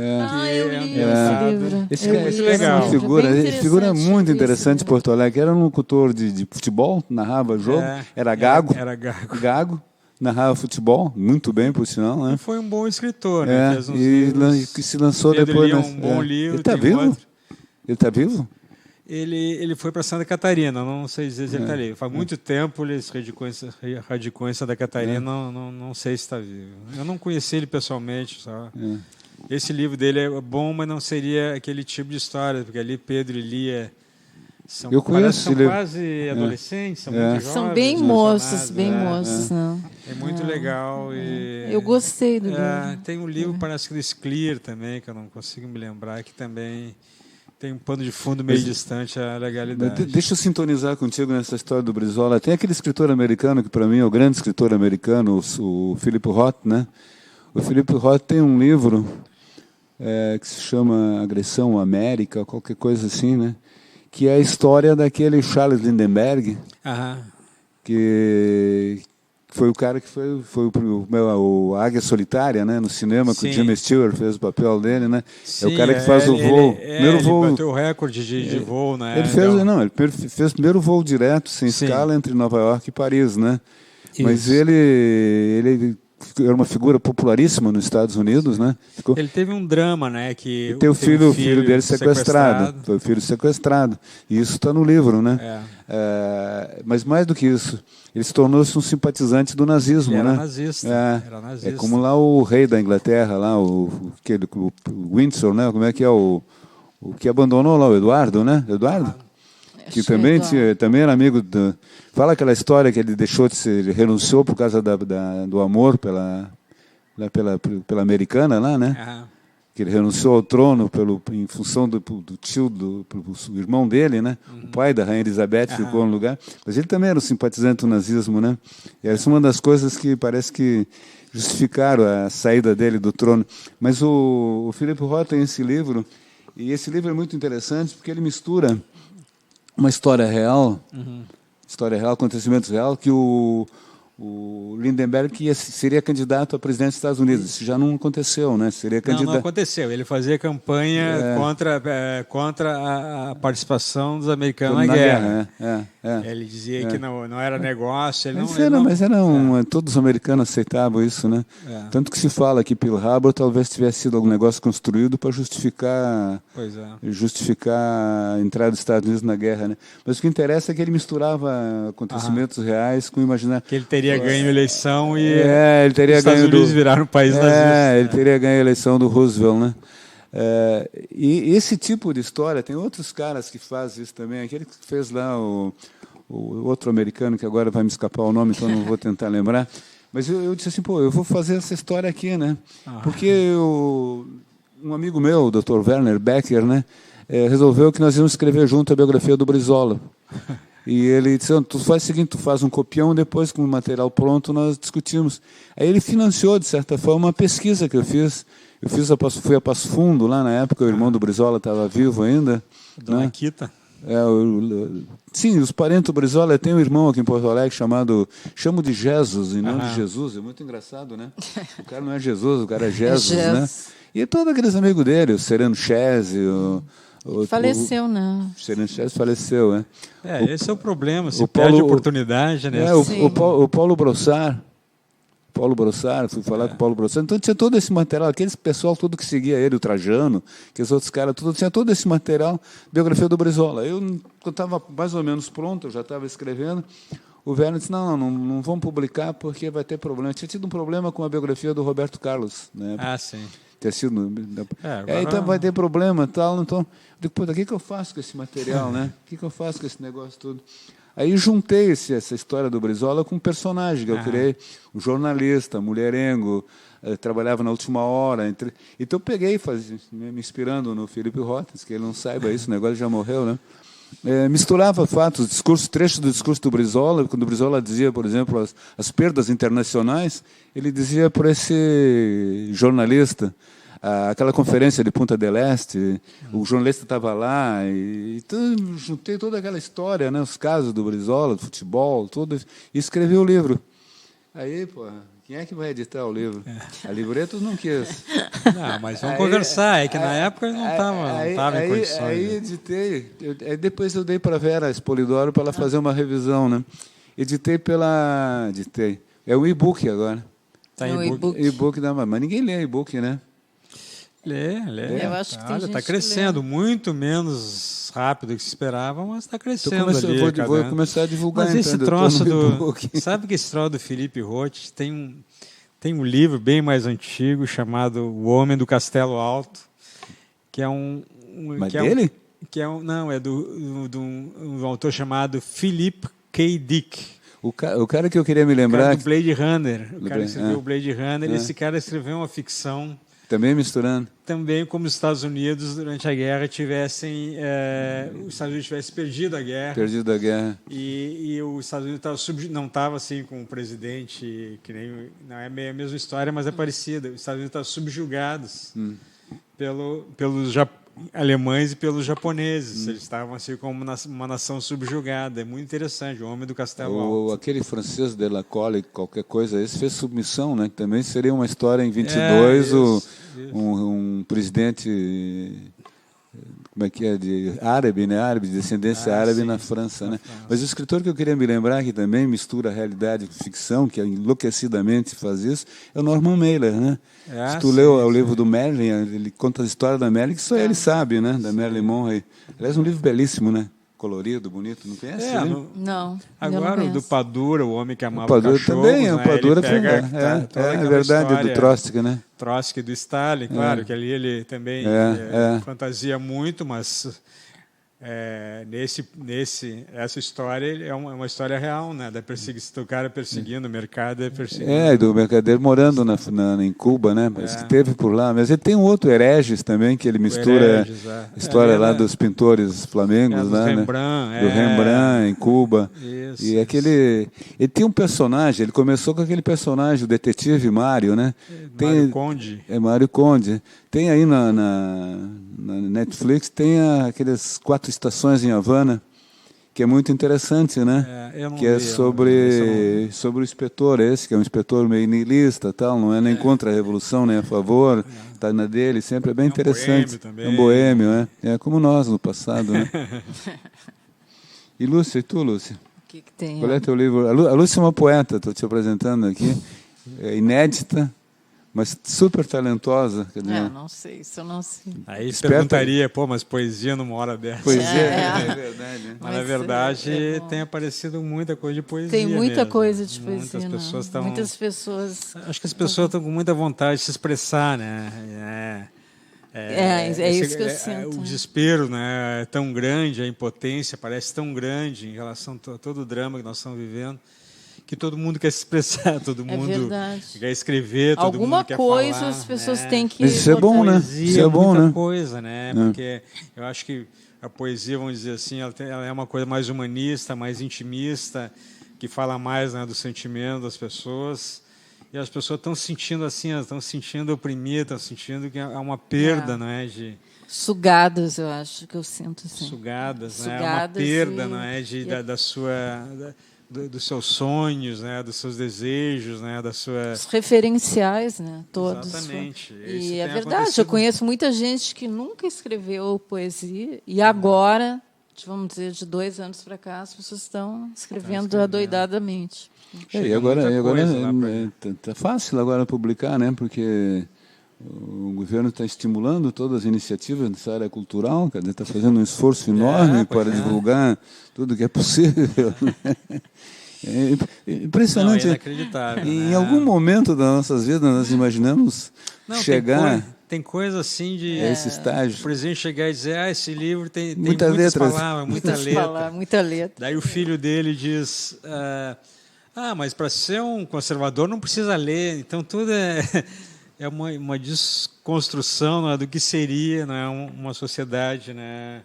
Eu li ambientado- esse livro. Esse Eu cara, li esse esse cara é uma livro, figura, bem figura interessante, muito eu li esse interessante de livro. Porto Alegre. Era um locutor de futebol, narrava jogo, era gago, Era gago. gago, narrava futebol, muito bem, por sinal, E né? foi um bom escritor, né? Fez uns E livros. que se lançou Pedro depois. Lia é né? um bom livro. Ele está tem vivo? outro. Ele está vivo? Ele foi para Santa Catarina, não sei dizer se ele está ali. Faz muito tempo ele se radicou em Santa Catarina, não sei se está vivo. Eu não conheci ele pessoalmente, só. Esse livro dele é bom, mas não seria aquele tipo de história, porque ali Pedro e Lia são, Eu conheço são ele. quase adolescentes, são muito jovens. São bem os moços, personagens, bem moços, não. É muito legal. E, Eu gostei do livro. tem um livro, parece que do Scliar também, que eu não consigo me lembrar, que também tem um pano de fundo meio distante à Mas legalidade. deixa eu sintonizar contigo nessa história do Brizola. Tem aquele escritor americano que, para mim, é o grande escritor americano, o Philip Roth, né? O Philip Roth tem um livro que se chama Agressão à América, qualquer coisa assim, né? Que é a história daquele Charles Lindbergh, Aham. que foi o cara que foi o Águia Solitária, né? No cinema, que o Sim. Jimmy Stewart fez o papel dele, né? Sim, é o cara que faz o voo. Primeiro ele voo. bateu o recorde de voo, né? Ele fez, não, ele fez o primeiro voo direto, sem Sim. escala, entre Nova York e Paris, né? Mas Isso. ele era uma figura popularíssima nos Estados Unidos, né? Ele teve um drama, né? Que Tem o teve um filho dele sequestrado. Foi o filho sequestrado. E isso está no livro, né? Mas mais do que isso, ele se tornou-se um simpatizante do nazismo, Ele era né? nazista. Era nazista. É como lá o rei da Inglaterra, lá, o Windsor, né? Como é que é o que abandonou lá, o Eduardo, né? Eduardo? Que também, também era amigo do... Fala aquela história que ele deixou de ser... Ele renunciou por causa do amor pela americana lá, né? Aham. Que ele renunciou ao trono em função do tio, do irmão dele, né? O pai da rainha Elizabeth ficou no lugar. Mas ele também era um simpatizante do nazismo, né? E essa é uma das coisas que parece que justificaram a saída dele do trono. Mas o Philip Roth tem esse livro, e esse livro é muito interessante porque ele mistura uma história real, acontecimentos real, que o Lindbergh seria candidato a presidente dos Estados Unidos. Isso já não aconteceu, né? Seria candidato. Não aconteceu. Ele fazia campanha contra a participação dos americanos na guerra. Ele dizia que não era negócio. Ele todos os americanos aceitavam isso, né? Tanto que se fala que Pearl Harbor talvez tivesse sido algum negócio construído para justificar a entrada dos Estados Unidos na guerra, né? Mas o que interessa é que ele misturava acontecimentos reais com imaginar. Que ele teria ganho a eleição e ele teria os Estados ganho Unidos viraram um país nazista. ele teria ganho a eleição do Roosevelt, né? E esse tipo de história, tem outros caras que fazem isso também. Aquele que fez lá o outro americano, que agora vai me escapar o nome, então não vou tentar lembrar. Mas eu disse assim, eu vou fazer essa história aqui, né? Porque um amigo meu, o Dr. Werner Becker, né, resolveu que nós íamos escrever junto a biografia do Brizola. E ele disse, tu faz o seguinte, tu faz um copião, depois com o material pronto nós discutimos. Aí ele financiou, de certa forma, uma pesquisa que eu fiz. Fui a Passo Fundo, lá na época, o irmão do Brizola estava vivo ainda. Dona né? Quita. Sim, os parentes do Brizola. Tem um irmão aqui em Porto Alegre chamo de Jesus, e não de Jesus. É muito engraçado, né? O cara não é Jesus, o cara é Jesus, né? E todos aqueles amigos dele, o Sereno Chese, faleceu, né? O Sereno Chese faleceu, né? Esse é o problema, se perde oportunidade, né? O Paulo Brossard, fui falar com o Paulo Brossard, então tinha todo esse material, aquele pessoal todo que seguia ele, o Trajano, aqueles outros caras, tinha todo esse material, biografia do Brizola. Eu estava mais ou menos pronto, eu já estava escrevendo, o Werner disse, não vamos publicar porque vai ter problema. Tinha tido um problema com a biografia do Roberto Carlos, né? Sim. Ter sido, então vai ter problema, tal, então, eu digo, o que eu faço com esse material, né? O que eu faço com esse negócio todo? Aí juntei essa história do Brizola com um personagem que eu criei, um jornalista, mulherengo, trabalhava na última hora. Então eu peguei, me inspirando no Philip Roth, que ele não saiba isso, o negócio já morreu, né? Misturava fatos, trechos do discurso do Brizola, quando o Brizola dizia, por exemplo, as perdas internacionais, ele dizia para esse jornalista, aquela conferência de Punta del Este, o jornalista estava lá, e então, juntei toda aquela história, né, os casos do Brizola, do futebol, tudo, e escrevi o livro. Aí, pô, quem é que vai editar o livro? A Livretos não quis. Não, mas vamos conversar. É que na época eu não estava em condições. Aí editei. Aí depois eu dei para a Vera Espolidoro para ela fazer uma revisão, né? Editei. É um e-book agora. Tá No em e-book. E-book dá, mas ninguém lê e-book, né? Lê. Eu acho que tem gente Está que crescendo, muito menos rápido do que se esperava, mas está crescendo ali. Vou começar a divulgar. Mas esse então, troço eu tô no do... e-book. Sabe que esse troço do Felipe Roth tem um livro bem mais antigo chamado O Homem do Castelo Alto, que é Mas dele? Não, é de um autor chamado Philip K. Dick. O cara que eu queria me lembrar... Do Blade Runner. O cara escreveu o Blade Runner. É. Esse cara escreveu uma ficção Também misturando. também como os Estados Unidos, durante a guerra, os Estados Unidos tivessem perdido a guerra. Perdido a guerra. E os Estados Unidos não estava assim com o presidente, que nem, não é a mesma história, mas é parecida. Os Estados Unidos estavam subjugados pelos alemães e pelos japoneses. Eles estavam assim como uma nação subjugada. É muito interessante. O Homem do Castelo Alto. Aquele francês de la Colle, qualquer coisa, esse fez Submissão, né? Que também seria uma história em 22, isso. Um presidente, como é que é, de árabe, né? Árabe, de descendência árabe, sim. na França, né? Mas o escritor que eu queria me lembrar, que também mistura realidade com ficção, que enlouquecidamente faz isso, é o Norman Mailer, né? Se tu leu o livro do Marilyn, ele conta a história da Marilyn, que só ele sabe, né? Da Marilyn Monroe. Aliás, um livro belíssimo, né? Colorido, bonito, não conhece? Não. Agora, o do Padura, O Homem que Amava Padura Cachorros, também, né? o Padura Ele pega toda é aquela verdade, história do Trotsky, né? Trotsky, do Stalin, claro, que ali ele também fantasia muito, mas essa história é uma história real, né? Da perseguição do cara perseguindo o mercado, perseguindo. Do mercadeiro morando em Cuba, né? Mas que teve por lá. Mas ele tem um outro, Hereges, também, que ele mistura a história lá dos pintores flamengos, lá, Rembrandt, né? Do Rembrandt, em Cuba. Isso, e aquele... Ele tem um personagem, ele começou com aquele personagem, o detetive Mário, né? Mário Conde. Mário Conde. Tem aí na Netflix, tem aquelas 4 estações em Havana, que é muito interessante, né? Que é sobre o inspetor esse, que é um inspetor meio niilista, tal, não é nem contra a revolução, nem a favor, está na dele, sempre é bem interessante. Boêmio também. É um boêmio, né? É como nós no passado, né? E Lúcia, e tu, Lúcia? O que tem? Qual é teu livro? A Lúcia é uma poeta, estou te apresentando aqui, é inédita, mas super talentosa. Quer dizer, Não sei, isso eu não sei. Aí perguntaria, mas poesia numa hora dessa. Poesia, é verdade. Né? Mas, na verdade, tem aparecido muita coisa de poesia. Tem muita mesmo. coisa de poesia. Muitas pessoas. Acho que as pessoas estão com muita vontade de se expressar, né? Isso que eu sinto. O desespero, né, é tão grande, a impotência parece tão grande em relação a todo o drama que nós estamos vivendo, que todo mundo quer se expressar, todo mundo quer escrever, todo mundo quer falar. Alguma coisa as pessoas têm que... Mas isso é bom, né? Isso é bom, muita né? coisa, né? Porque eu acho que a poesia, vamos dizer assim, ela é uma coisa mais humanista, mais intimista, que fala mais, né, do sentimento das pessoas. E as pessoas estão sentindo assim, estão sentindo oprimidas, estão sentindo que há uma perda, não é, sugadas, eu acho que eu sinto assim. Sugadas, né? Uma perda, não é, dos seus sonhos, né, dos seus desejos, né, das suas... Os referenciais, né, todos. Exatamente. E é verdade, eu conheço muita gente que nunca escreveu poesia e agora, vamos dizer, de 2 anos para cá, as pessoas estão escrevendo adoidadamente. E agora tá fácil agora publicar, né? Porque o governo está estimulando todas as iniciativas nessa área cultural, está fazendo um esforço enorme para divulgar tudo que é possível. É impressionante. Não, é inacreditável. Em algum momento das nossas vidas nós imaginamos chegar... Tem coisa assim de... esse estágio. O presidente chegar e dizer, esse livro tem muitas muitas letras. palavras, muita letra. Daí o filho dele diz... mas para ser um conservador não precisa ler, então tudo é uma desconstrução, né, do que seria, né, uma sociedade, né,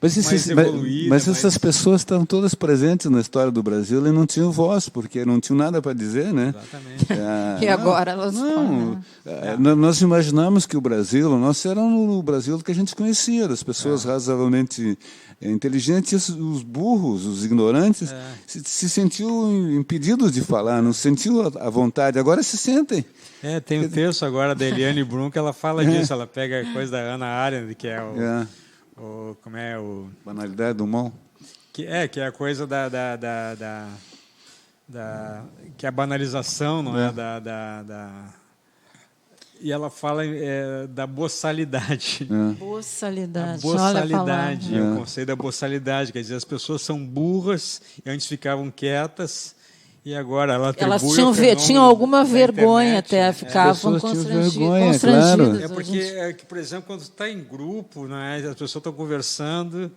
Mas, mais evoluída. mas essas pessoas estão todas presentes na história do Brasil e não tinham voz, porque não tinham nada para dizer, né? Exatamente. E agora elas Não, nós imaginamos que o Brasil, o nosso era o Brasil que a gente conhecia, das pessoas razoavelmente inteligentes, os burros, os ignorantes, se sentiam impedidos de falar, não sentiam a vontade, agora se sentem. Tem um texto agora da Eliane Brum que ela fala disso, ela pega a coisa da Hannah Arendt, que é como é o... Banalidade do mal. Que é a coisa que é a banalização, não é? E ela fala da boçalidade. Boçalidade. A boçalidade, o conceito da boçalidade, quer dizer, as pessoas são burras e antes ficavam quietas e agora ela atribui elas tinham alguma vergonha até, ficavam constrangidas. Claro. É porque, por exemplo, quando está em grupo, né, as pessoas estão conversando,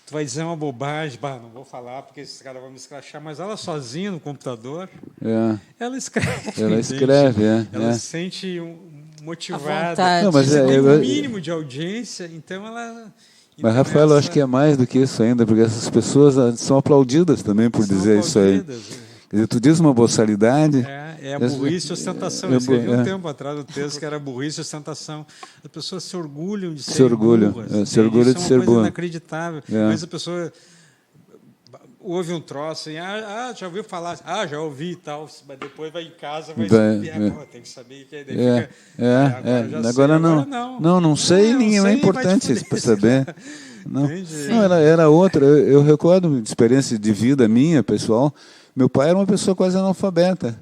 tu vai dizer uma bobagem, não vou falar porque esses caras vão me escrachar, mas ela sozinha no computador, ela escreve. Ela escreve, ela se sente motivada, tem um mínimo de audiência, então ela... Mas, Rafael, eu acho que é mais do que isso ainda, porque essas pessoas são aplaudidas também por dizer isso aí. Quer dizer, tu diz uma boçalidade... É a burrice e ostentação. Eu escrevi um tempo atrás o texto que era burrice e ostentação. As pessoas se orgulham de ser burras. Se orgulham de ser burras. Isso é uma coisa inacreditável. Mas a pessoa ouve um troço assim, já ouviu falar, já ouvi e tal, mas depois vai em casa, vai saber, tem que saber que daí agora não sei, nem é importante para saber. Não, era outra. Eu recordo de experiência de vida minha, pessoal. Meu pai era uma pessoa quase analfabeta.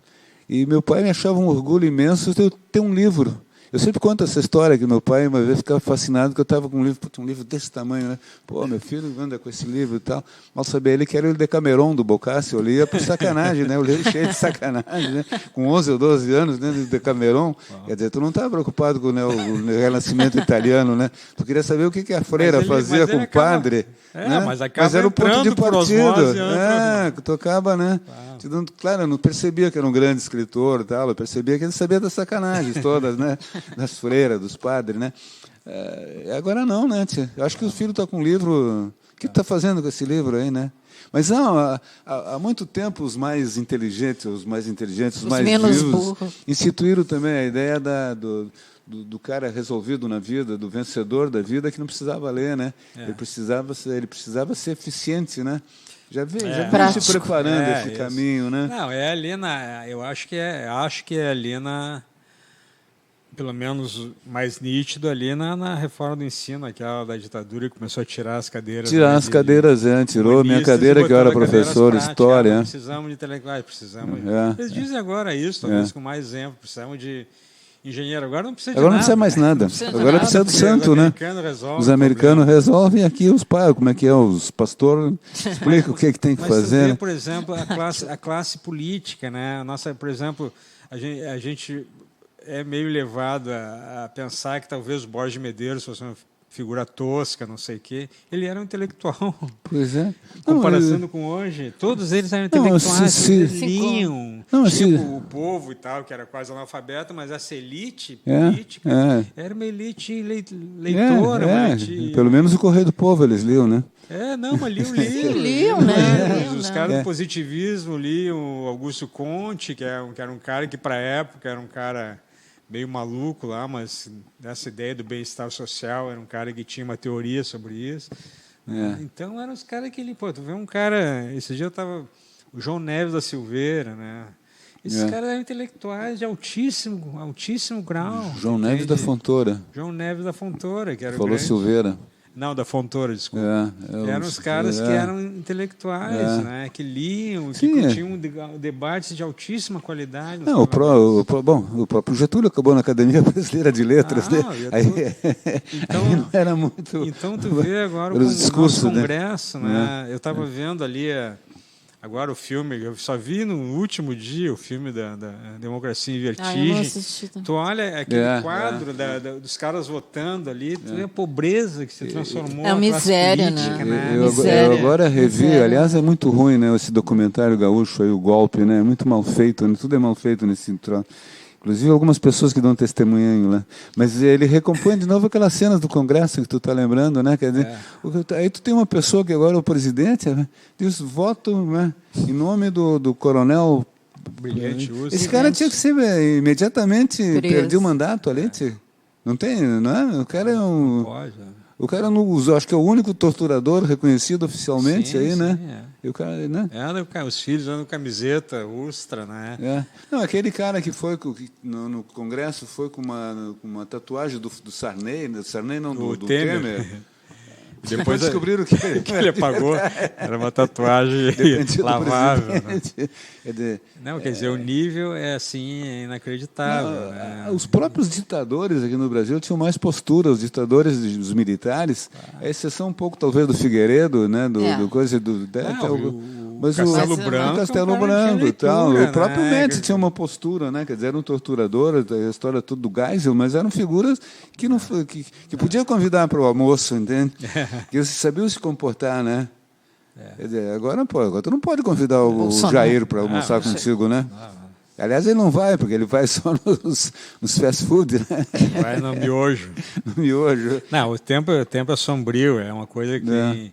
E meu pai me achava um orgulho imenso de eu ter um livro. Eu sempre conto essa história que meu pai uma vez ficava fascinado que eu estava com um livro desse tamanho, né? Pô, meu filho anda com esse livro e tal. Mal sabia ele que era o Decameron do Boccaccio. Eu lia por sacanagem, né? Eu li cheio de sacanagem, né? Com 11 ou 12 anos, né? Do Decameron. Quer dizer, tu não estava preocupado com o Renascimento italiano, né? Tu queria saber o que a freira fazia com o padre. Né? Mas era o ponto de partida. Que tocava, né? Claro, eu não percebia que era um grande escritor, tal. Eu percebia que ele sabia das sacanagens todas, né? Das freiras, dos padres, né? Agora não, né, tia? Eu acho que o filho está com um livro... O que está fazendo com esse livro aí, né? Mas não, há muito tempo os mais inteligentes, os mais menos vivos, burros, instituíram também a ideia do cara resolvido na vida, do vencedor da vida, que não precisava ler, né? Ele precisava ser eficiente, né? Já veio se preparando esse caminho, né? Não, ali eu acho que é ali pelo menos mais nítido ali na reforma do ensino, aquela da ditadura, que começou a tirar as cadeiras. Tirou minha cadeira, que eu era professor de história. Precisamos de intelectuais, precisamos. Eles dizem agora isso, talvez com mais exemplo, precisamos de engenheiro. Agora não precisa de nada. Agora não precisa mais nada. Agora precisa do santo, né? Os americanos resolvem aqui os pais, como é que é, os pastores explicam o que tem que fazer. Mas por exemplo, a classe política, né? Por exemplo, a gente é meio levado a pensar que talvez o Borges de Medeiros fosse uma figura tosca, não sei o quê. Ele era um intelectual. Pois é. Comparando com hoje, todos eles eram intelectuais, eles liam. Tinha o povo e tal, que era quase analfabeto, mas essa elite política era uma elite leitora. Pelo menos o Correio do Povo eles liam, né? Mas liam, né? Os caras do positivismo liam Augusto Conte, que era um cara que, para a época, era um cara meio maluco lá, mas nessa ideia do bem-estar social, era um cara que tinha uma teoria sobre isso. Então, eram os caras que... tu vê um cara... Esse dia eu estava... O João Neves da Silveira, né? Esses caras eram intelectuais de altíssimo grau. João Neves da Fontoura. João Neves da Fontoura, que era Falou grande... Silveira. Não, da Fontoura, desculpa. Eram os caras que eram intelectuais, né? Que liam, que tinham debates de altíssima qualidade. Não, o próprio Getúlio acabou na Academia Brasileira de Letras, né? Aí não era muito... Então, tu vê agora o nosso Congresso, né? Eu estava vendo ali... Agora o filme, eu só vi no último dia o filme da Democracia em Vertigem. Eu não assisti. Tu olha aquele quadro dos caras votando ali, tu vê a pobreza que se transformou. É uma miséria, política, né? Eu agora revi, aliás, é muito ruim, né? Esse documentário gaúcho aí, o golpe, né? É muito mal feito, né? Tudo é mal feito nesse troço. Inclusive algumas pessoas que dão testemunho lá. Mas ele recompõe de novo aquelas cenas do Congresso que tu está lembrando, né? Quer dizer, aí tu tem uma pessoa que agora é o presidente, né? Diz voto, né, em nome do coronel. Brilhante Ustra. Esse cara tinha que ser imediatamente Preso. perder o mandato ali. Não tem, não é? O cara é um. Pode, O cara não usou, acho que é o único torturador reconhecido oficialmente Sim, aí, né? sim, é. E o cara, né? Os filhos andam com camiseta, Ustra, né? É. Não, aquele cara que foi no Congresso foi com uma tatuagem do Sarney, não, do Temer. Depois descobriram que que ele apagou. Era uma tatuagem dependia do lavável. Né? presidente. Não, quer dizer, o nível é assim, é inacreditável. Não, né? Os próprios ditadores aqui no Brasil tinham mais postura, os ditadores dos militares, a exceção um pouco talvez do Figueiredo, né, do coisa do mas Castelo o Branco, Castelo é um cara que Branco tinha e tal. leitura, O próprio né? Médici tinha uma postura, né? Quer dizer, era um torturador, a história toda do Geisel, mas eram figuras que não que podia convidar para o almoço, entende? Que sabiam se comportar, né? Quer dizer, agora tu não pode convidar o Jair para almoçar contigo, né? Aliás, ele não vai, porque ele vai só nos fast food, né? Vai no miojo. No miojo. Não, o tempo é sombrio, é uma coisa que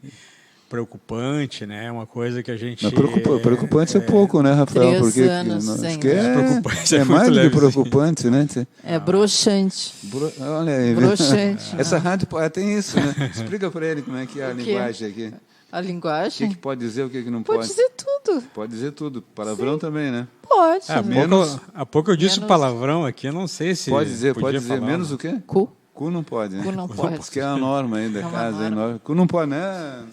preocupante, né? É uma coisa que a gente... Mas preocupante é pouco, né, Rafael? 3 Porque anos acho sem- que é Preocupante, é mais muito do que levezinho. preocupante, né? É broxante. Olha aí. Broxante. Essa rádio tem isso, né? Explica para ele como é que é a O quê? linguagem aqui. A O que linguagem? que pode dizer, o que não Pode pode? dizer tudo. Pode dizer tudo. Palavrão também, né? Pode. Há pouco eu disse menos- palavrão aqui, eu não sei se Pode dizer, podia falar, menos né? o quê? Cu. Cu não pode, né? Cu não pode. Porque é a norma ainda, É uma casa. norma. Norma. Cu não pode, né?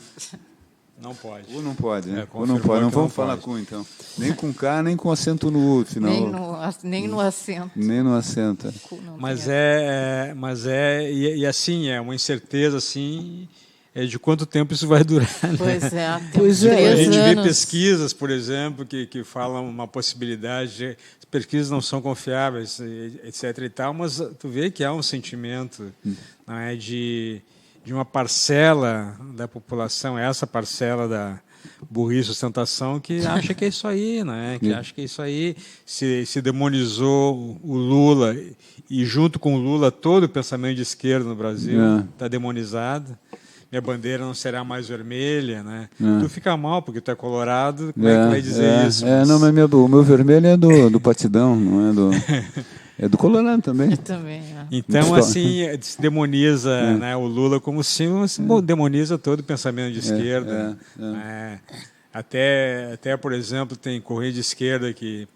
Não pode. Cu não pode, né? É, Cu não confirmou pode. Não que não vamos falar pode. cu, então. Nem com K, nem com acento no U, final. Nem no acento. Nem no acento. Cu não Mas tem e assim, é uma incerteza assim, de quanto tempo isso vai durar. Né? Pois é. Pois temos é. A 3 gente vê anos. pesquisas, por exemplo, que falam uma possibilidade, as pesquisas não são confiáveis, etc. e tal, mas tu vê que há um sentimento, não é, de uma parcela da população, essa parcela da burrice e ostentação, que acha que é isso aí, né? Que acha que é isso aí. Se demonizou o Lula, e junto com o Lula todo o pensamento de esquerda no Brasil está demonizado. Minha bandeira não será mais vermelha, né? Tu fica mal porque tu é colorado, como é que vai dizer isso? Não, mas o meu vermelho é do Partidão, não é do... É do Colorado também. Também, é. Então, assim, se demoniza né, o Lula como símbolo, demoniza todo o pensamento de esquerda. Até, por exemplo, tem corrente de esquerda que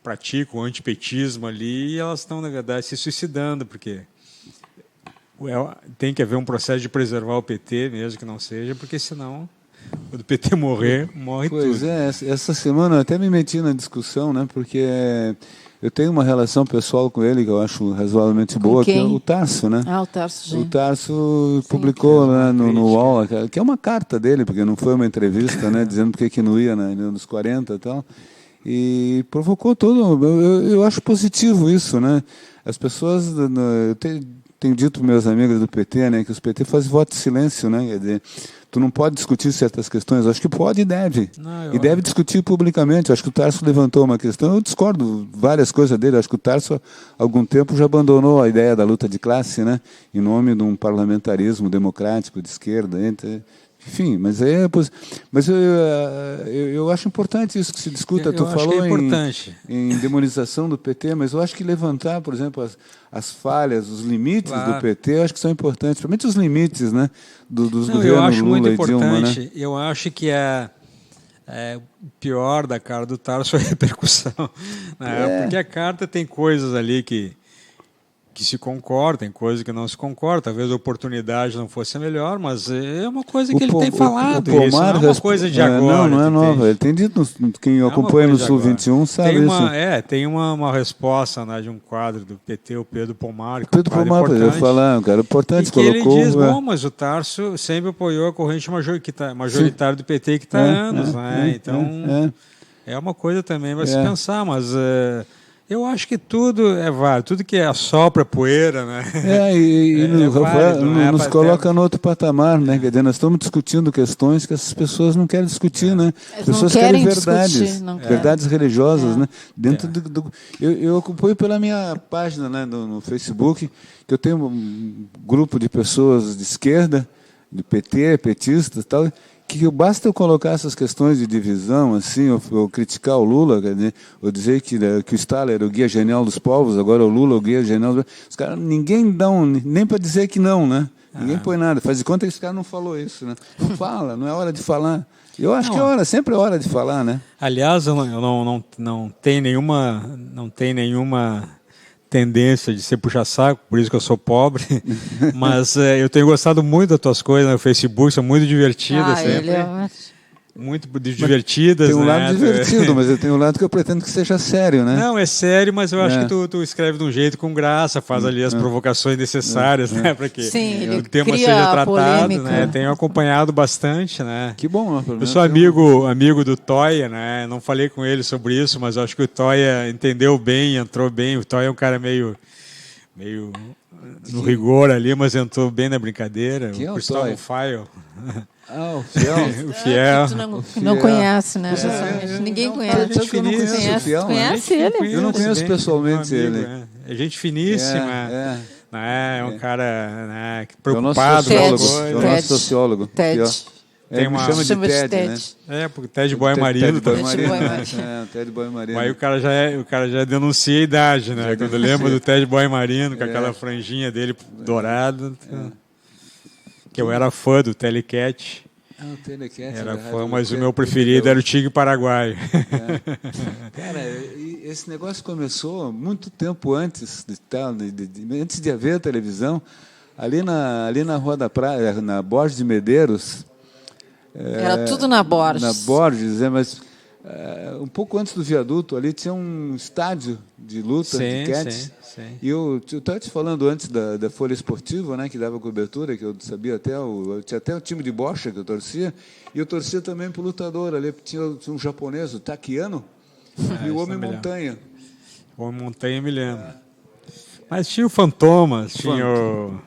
praticam o antipetismo ali e elas estão, na verdade, se suicidando, porque tem que haver um processo de preservar o PT, mesmo que não seja, porque senão, quando o PT morrer, morre Pois tudo. é, essa semana eu até me meti na discussão, né? Porque eu tenho uma relação pessoal com ele que eu acho razoavelmente boa, que é quem? o Tarso, né? Ah, o Tarso O Genro. Tarso publicou né, no UOL, que é uma carta dele, porque não foi uma entrevista, né, dizendo porque que não ia nos 40 e tal. E provocou todo. Eu acho positivo isso, né? As pessoas. Eu tenho dito para meus amigos do PT, né, que os PT fazem voto de silêncio, né? Quer dizer, tu não pode discutir certas questões. Eu acho que pode e deve. E deve discutir publicamente. Eu acho que o Tarso levantou uma questão. Eu discordo várias coisas dele. Eu acho que o Tarso, há algum tempo, já abandonou a ideia da luta de classe, né? Em nome de um parlamentarismo democrático de esquerda. Enfim, mas eu acho importante isso que se discuta. Tu acho falou que é importante. em demonização do PT, mas eu acho que levantar, por exemplo, as falhas, os limites do PT, eu acho que são importantes, principalmente os limites, né, dos governos eu acho Lula muito e Dilma, importante. né? Eu acho que o pior da cara do Tarso é a repercussão, né? Porque a carta tem coisas ali que se concordam, tem coisas que não se concordam. Talvez a oportunidade não fosse a melhor, mas é uma coisa que ele tem falado. O Isso não é uma coisa de agora. Não é que nova. tem. Ele tem dito, quem Não é uma acompanha no coisa de Sul agora. 21 sabe isso. Tem uma resposta, né, de um quadro do PT, o Pedro Pomar, que Pedro é um Pomar, quadro eu importante. falar, um cara importante, E que ele colocou... diz, bom, mas o Tarso sempre apoiou a corrente majoritária do PT que está há anos. Né? Então, é uma coisa também para se pensar, mas Eu acho que tudo é válido, tudo que assopra poeira, né? Rafael, válido, né? nos coloca no outro patamar, né? Quer dizer, nós estamos discutindo questões que essas pessoas não querem discutir, né? As Eles não pessoas querem querem verdades, discutir, não querem. verdades religiosas, É. né? Dentro eu acompanho pela minha página, né, no Facebook, que eu tenho um grupo de pessoas de esquerda, de PT, petistas e tal, que basta eu colocar essas questões de divisão, assim, ou criticar o Lula, quer dizer, ou dizer que o Stalin era o guia genial dos povos, agora o Lula é o guia genial dos... Os caras, ninguém dá nem para dizer que não, né? Ninguém põe nada. Faz de conta que esse cara não falou isso, né? Não fala, não é hora de falar. Eu acho que sempre é hora de falar, né? Aliás, eu não tenho nenhuma tendência de ser puxa-saco, por isso que eu sou pobre, mas eu tenho gostado muito das tuas coisas no Facebook, são muito divertidas sempre. Ele é... Muito divertidas, tem um né? lado divertido, mas eu tenho um lado que eu pretendo que seja sério, né? Não, é sério, mas eu acho que tu escreve de um jeito com graça, faz ali as provocações necessárias, né, para que Sim, ele o tema cria seja a tratado, polêmica. né? Tenho acompanhado bastante, né? Que bom, né? Eu sou amigo do Toya, né? Não falei com ele sobre isso, mas eu acho que o Toya entendeu bem, entrou bem. O Toya é um cara meio no rigor ali, mas entrou bem na brincadeira. Quem é o Cristóvão Toya? Faio. Ah, o Fiel. O Fiel. Tu não conhece, né? Pessoalmente. Ninguém conhece. Sabe que eu não conheço o Fiel, né? Conhece ele? Eu não conheço bem, pessoalmente meu amigo, ele. É gente finíssima. É um cara, né, preocupado é o com nosso as sociólogo. coisas. É o nosso sociólogo. Ted. Fiel. Tem Me uma- chama de Chama de Ted, Ted. né? É, porque Ted Boy Marino Ted Boy também. Ted Boy Marino. Marino. Ted Boy Marino. Aí o cara já denuncia a idade, né? Quando lembra do Ted Boy Marino, com aquela franjinha dele dourada. Que eu era fã do Telecat. Ah, o Telecat. Era da fã, Rádio mas o Ted- meu preferido era o Tigre Paraguaio. Cara, e esse negócio começou muito tempo antes antes de haver a televisão, ali na Rua da Praia, na Borges de Medeiros. Era tudo na Borges. Na Borges, mas um pouco antes do viaduto ali tinha um estádio de luta de catch. sim. E eu estava te falando antes da Folha Esportiva, né, que dava cobertura, que eu sabia tinha até o time de bocha que eu torcia, e eu torcia também para o lutador ali, tinha um japonês, o Takiano, e o Homem Montanha. O Homem Montanha me lembro. Mas tinha o Fantomas, tinha o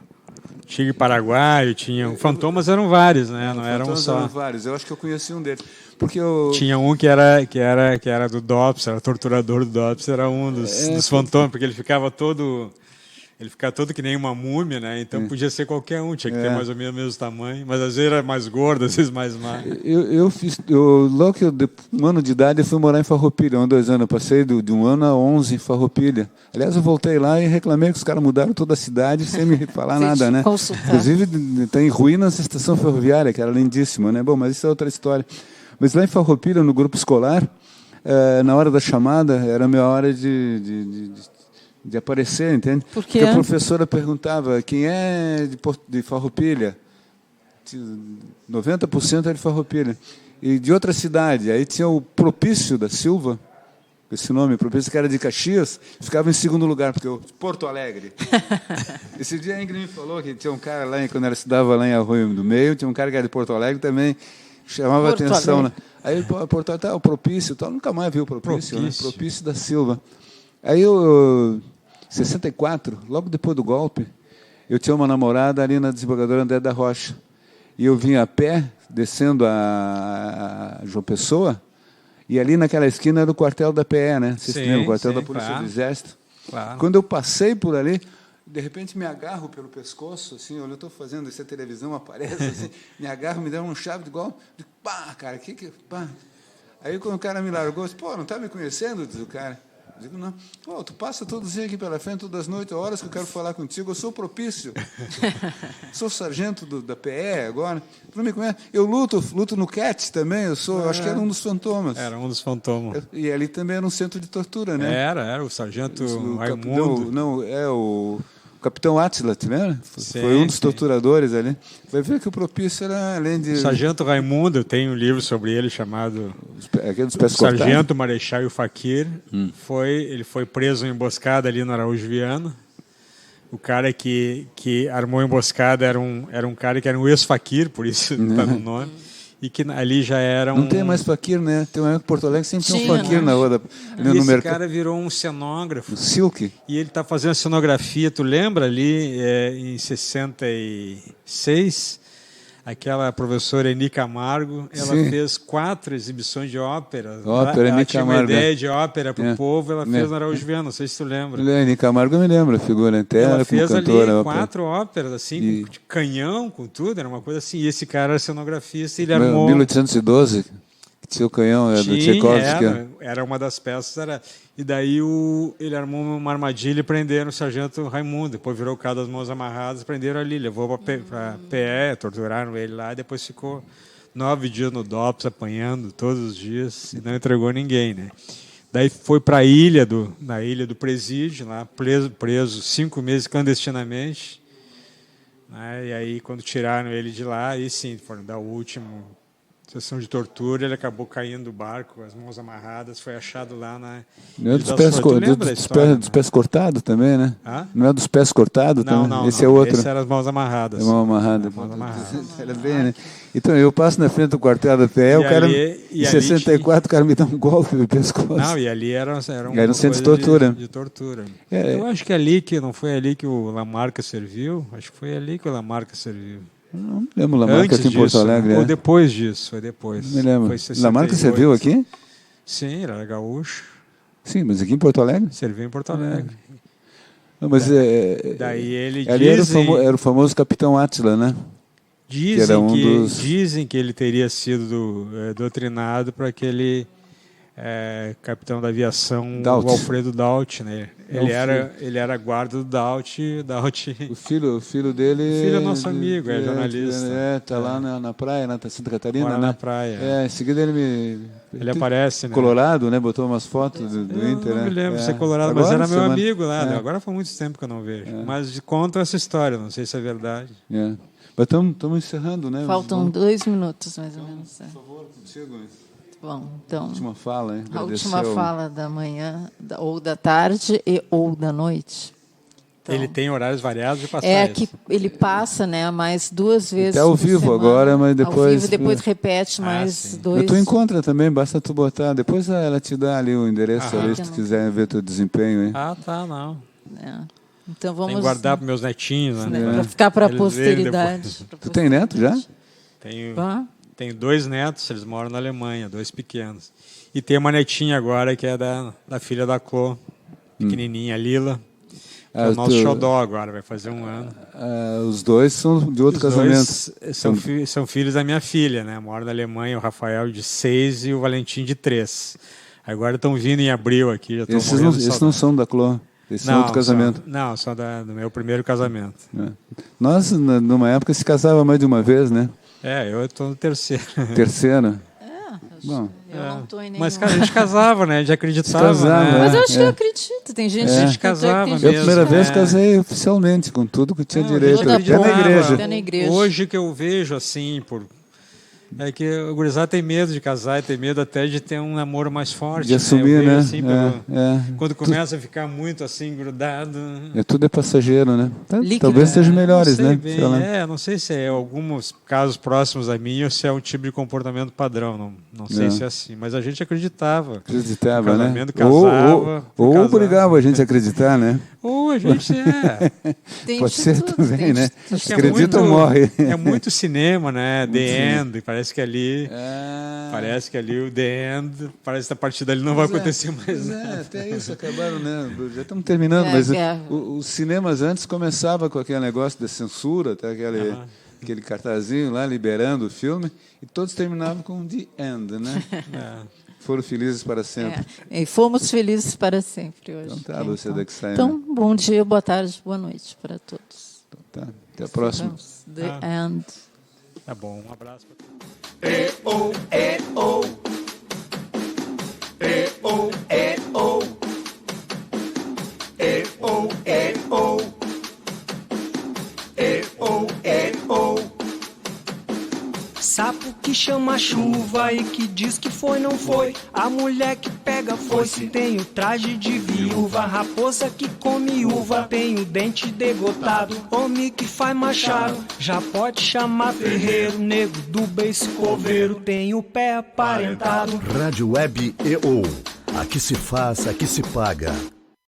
Tigre Paraguaio, tinha... Fantomas eram vários, né? Não eram Fantomas só... eram vários, eu acho que eu conheci um deles. Porque eu... Tinha um que era do Dops, era torturador do Dops, era um dos fantomas, porque ele ficava todo que nem uma múmia, né? Então podia ser qualquer um, tinha que ter mais ou menos o mesmo tamanho, mas às vezes era mais gordo, às vezes mais magro. Logo que um ano de idade, eu fui morar em Farroupilha, 2 anos. Eu passei de 1 ano a 11 em Farroupilha. Aliás, eu voltei lá e reclamei que os caras mudaram toda a cidade sem me falar nada, né? Consultar. Inclusive, está em ruínas a estação ferroviária, que era lindíssima, né? Bom, mas isso é outra história. Mas lá em Farroupilha, no grupo escolar, na hora da chamada, era a minha hora de aparecer, entende? Por quê? Porque a professora perguntava quem é de Farroupilha. 90% é de Farroupilha. E de outra cidade. Aí tinha o Propício da Silva, esse nome, Propício, que era de Caxias, ficava em segundo lugar, porque eu... Porto Alegre. Esse dia a Ingrid me falou que tinha um cara lá, quando ela estudava lá em Arroio do Meio, tinha um cara que era de Porto Alegre também, chamava Porto atenção, Alegre. né? Aí Porto Alegre, o Propício, tal, nunca mais vi o Propício. Né? Propício. Propício da Silva. Aí eu, 64, logo depois do golpe, eu tinha uma namorada ali na desembargadora André da Rocha. E eu vinha a pé, descendo a João Pessoa, e ali naquela esquina era o quartel da PE, né? Vocês se lembram? O quartel da Polícia do Exército. Claro. Quando eu passei por ali, de repente me agarro pelo pescoço, assim, eu estou fazendo isso, a televisão aparece, assim, me agarro, me dá um chave igual, pá, cara, pá. Aí quando o cara me largou, eu disse, pô, não está me conhecendo? Diz o cara. Eu digo, não. Pô, tu passa todos os dias aqui pela frente, todas as noites, horas que eu quero falar contigo, eu sou Propício. Sou sargento da PE agora. Tu não me conhece? Eu luto no CAT também, eu acho que era um dos fantomas. Era um dos fantomas. E ali também era um centro de tortura, né? Era o sargento Raimundo. O Capitão Átila, né? Foi um dos torturadores ali. Vai ver que o Propício era, além de... O sargento Raimundo, eu tenho um livro sobre ele chamado Aquele dos pés cortados. Sargento Marechal e o Faquir. Ele foi preso em emboscada ali no Araújo Viana. O cara que armou a emboscada era um cara que era um ex-faquir, por isso está no nome. e que ali já era Não tem mais faquir, né? Tem uma época que Porto Alegre sempre tinha um faquir né? na rua, E no esse mercado. cara virou um cenógrafo. O Silk. E ele está fazendo cenografia, tu lembra ali, em 66, aquela professora Eni Camargo, ela Sim. fez 4 exibições de ópera. Ópera, ela Eni tinha uma Camargo, ideia de ópera para o É. povo, ela É. fez no Araújo Viana, não sei se tu lembra. Eni Camargo, eu me lembro, a figura até Ela era como fez ali cantora. 4 óperas, assim, E- com canhão, com tudo, era uma coisa assim. E esse cara era cenografista, ele Meu, armou... 1812, que tinha o canhão do Tchaikovsky. era uma das peças. E daí ele armou uma armadilha e prenderam o sargento Raimundo. Depois virou o cara das mãos amarradas, prenderam ali, levou para PE, torturaram ele lá, e depois ficou 9 dias no DOPS apanhando todos os dias e não entregou ninguém, né? Daí foi para na ilha do presídio, lá preso 5 meses clandestinamente. Né? E aí, quando tiraram ele de lá, aí sim, foram dar o último sessão de tortura, ele acabou caindo do barco, as mãos amarradas, foi achado lá na Não é Ilha dos das pés, Flores. Tu lembra da história, dos pés cortados também, né? Hã? Não é dos pés cortados Não, também? não, Esse não. é outro. Esse era as mãos amarradas. É mão amarrada. Mãos amarradas. Era bem, né? Então, eu passo na frente do quartel da PE, o cara, em 64, o cara me dá um golpe no pescoço. Não, e ali era um centro de tortura. De tortura. É. Eu acho que não foi ali que o Lamarca serviu, acho que foi ali que o Lamarca serviu. Não me lembro, Lamarca Antes aqui em Porto disso, Alegre. ou é. depois disso, foi depois. Me lembro. Foi 68. Lamarca serviu aqui? Sim, ele era gaúcho, Sim, mas aqui em Porto Alegre? serviu em Porto Alegre. Não, mas Daí ele ali dizem... era o famoso Capitão Átila, né? Dizem era um que, dos- dizem que ele teria sido doutrinado para aquele capitão da aviação, Daut. o Alfredo Daut, né? É o Ele era guarda do Daut. O filho dele... O filho é nosso amigo, é jornalista. Tá lá na praia, na Santa Catarina, Mora né? na praia. Em seguida Ele aparece, né? Colorado, né? Botou umas fotos do Eu Inter, não né? me lembro de ser colorado, mas era meu amigo lá. Né? Agora faz muito tempo que eu não vejo. Mas conta essa história, não sei se é verdade. É. Mas estamos encerrando, né? Faltam 2 minutos, mais ou menos. Por favor, contigo. Bom, então, Última fala, hein? a Agradecer última ao- fala da manhã, ou da tarde ou da noite. Então, Ele tem horários variados de passar é isso. que ele passa, né, mais 2 vezes Até ao por vivo semana. agora, mas Ao depois- vivo, depois repete mais sim. 2. Mas tu encontra também, basta tu botar. Depois ela te dá ali o endereço Aham. ali, se tu quiser ver teu desempenho, hein? Ah, tá, não. Né? Então Tem vamos que guardar para meus netinhos, né? para ficar para a Eles verem posteridade. Tu tem neto já? Tenho 2 netos, eles moram na Alemanha, 2 pequenos. E tem uma netinha agora que é da filha da Clô, pequenininha, Lila. Que é o nosso xodó agora, vai fazer 1 ano. Os dois são de outro Os casamento. dois são filhos da minha filha, né? Moram na Alemanha, o Rafael de 6 e o Valentim de 3. Agora estão vindo em abril aqui, já estão morrendo de Esses não saudade. são da Clô. Esses são outro casamento. São do meu primeiro casamento. É. Nós, numa época, se casava mais de uma vez, né? Eu estou no terceiro. Terceira. Bom, Eu não estou em nenhum. Mas a gente casava, né? A gente acreditava. casava, né? Mas eu acho que É. eu acredito. Tem gente A gente que tanto é que casava tem eu a gente mesmo, primeira que- vez é. casei oficialmente, com tudo que tinha Não, direito, a gente até na acreditava. igreja. Até na igreja. Hoje que eu vejo assim, é que o gurizada tem medo de casar e tem medo até de ter um namoro mais forte. De assumir, Eu vejo, né? assim, É. quando começa a ficar muito assim, grudado. Tudo é passageiro, né? Líquido, Talvez sejam melhores, não sei né? bem, Sei lá. não sei se é alguns casos próximos a mim ou se é um tipo de comportamento padrão. Não sei Não. se é assim. Mas a gente acreditava. Acreditava, No né? casamento, casava, Ou casava. obrigava a gente a acreditar, né? Ou a gente Tem Pode de ser tudo, também, tem de né? tudo. Acho que Acredita ou morre. É muito cinema, né? The End. Parece que ali. É. Parece que ali o The End. Parece que a partir dali não vai acontecer mais nada. Até isso, acabaram, né? Já estamos terminando, É, mas é. os cinemas antes começava com aquele negócio da censura, até aquele cartazinho lá liberando o filme, e todos terminavam com The End, né? Foram felizes para sempre. E fomos felizes para sempre hoje. Então tá, Lúcia Dexaina. Então, bom dia, boa tarde, boa noite para todos. Tá, até a próxima. Vamos. The End. Tá bom, um abraço para todos. E-O, E-O. E-O, E-O. E-O, E-O. E-O, E-O. Sapo que chama chuva e que diz que foi não foi. A mulher que pega foice tem o traje de viúva. Raposa que come uva tem o dente degotado. Homem que faz machado já pode chamar ferreiro. Nego do beiço coveiro tem o pé aparentado. Rádio Web EO. Aqui se faz, aqui se paga.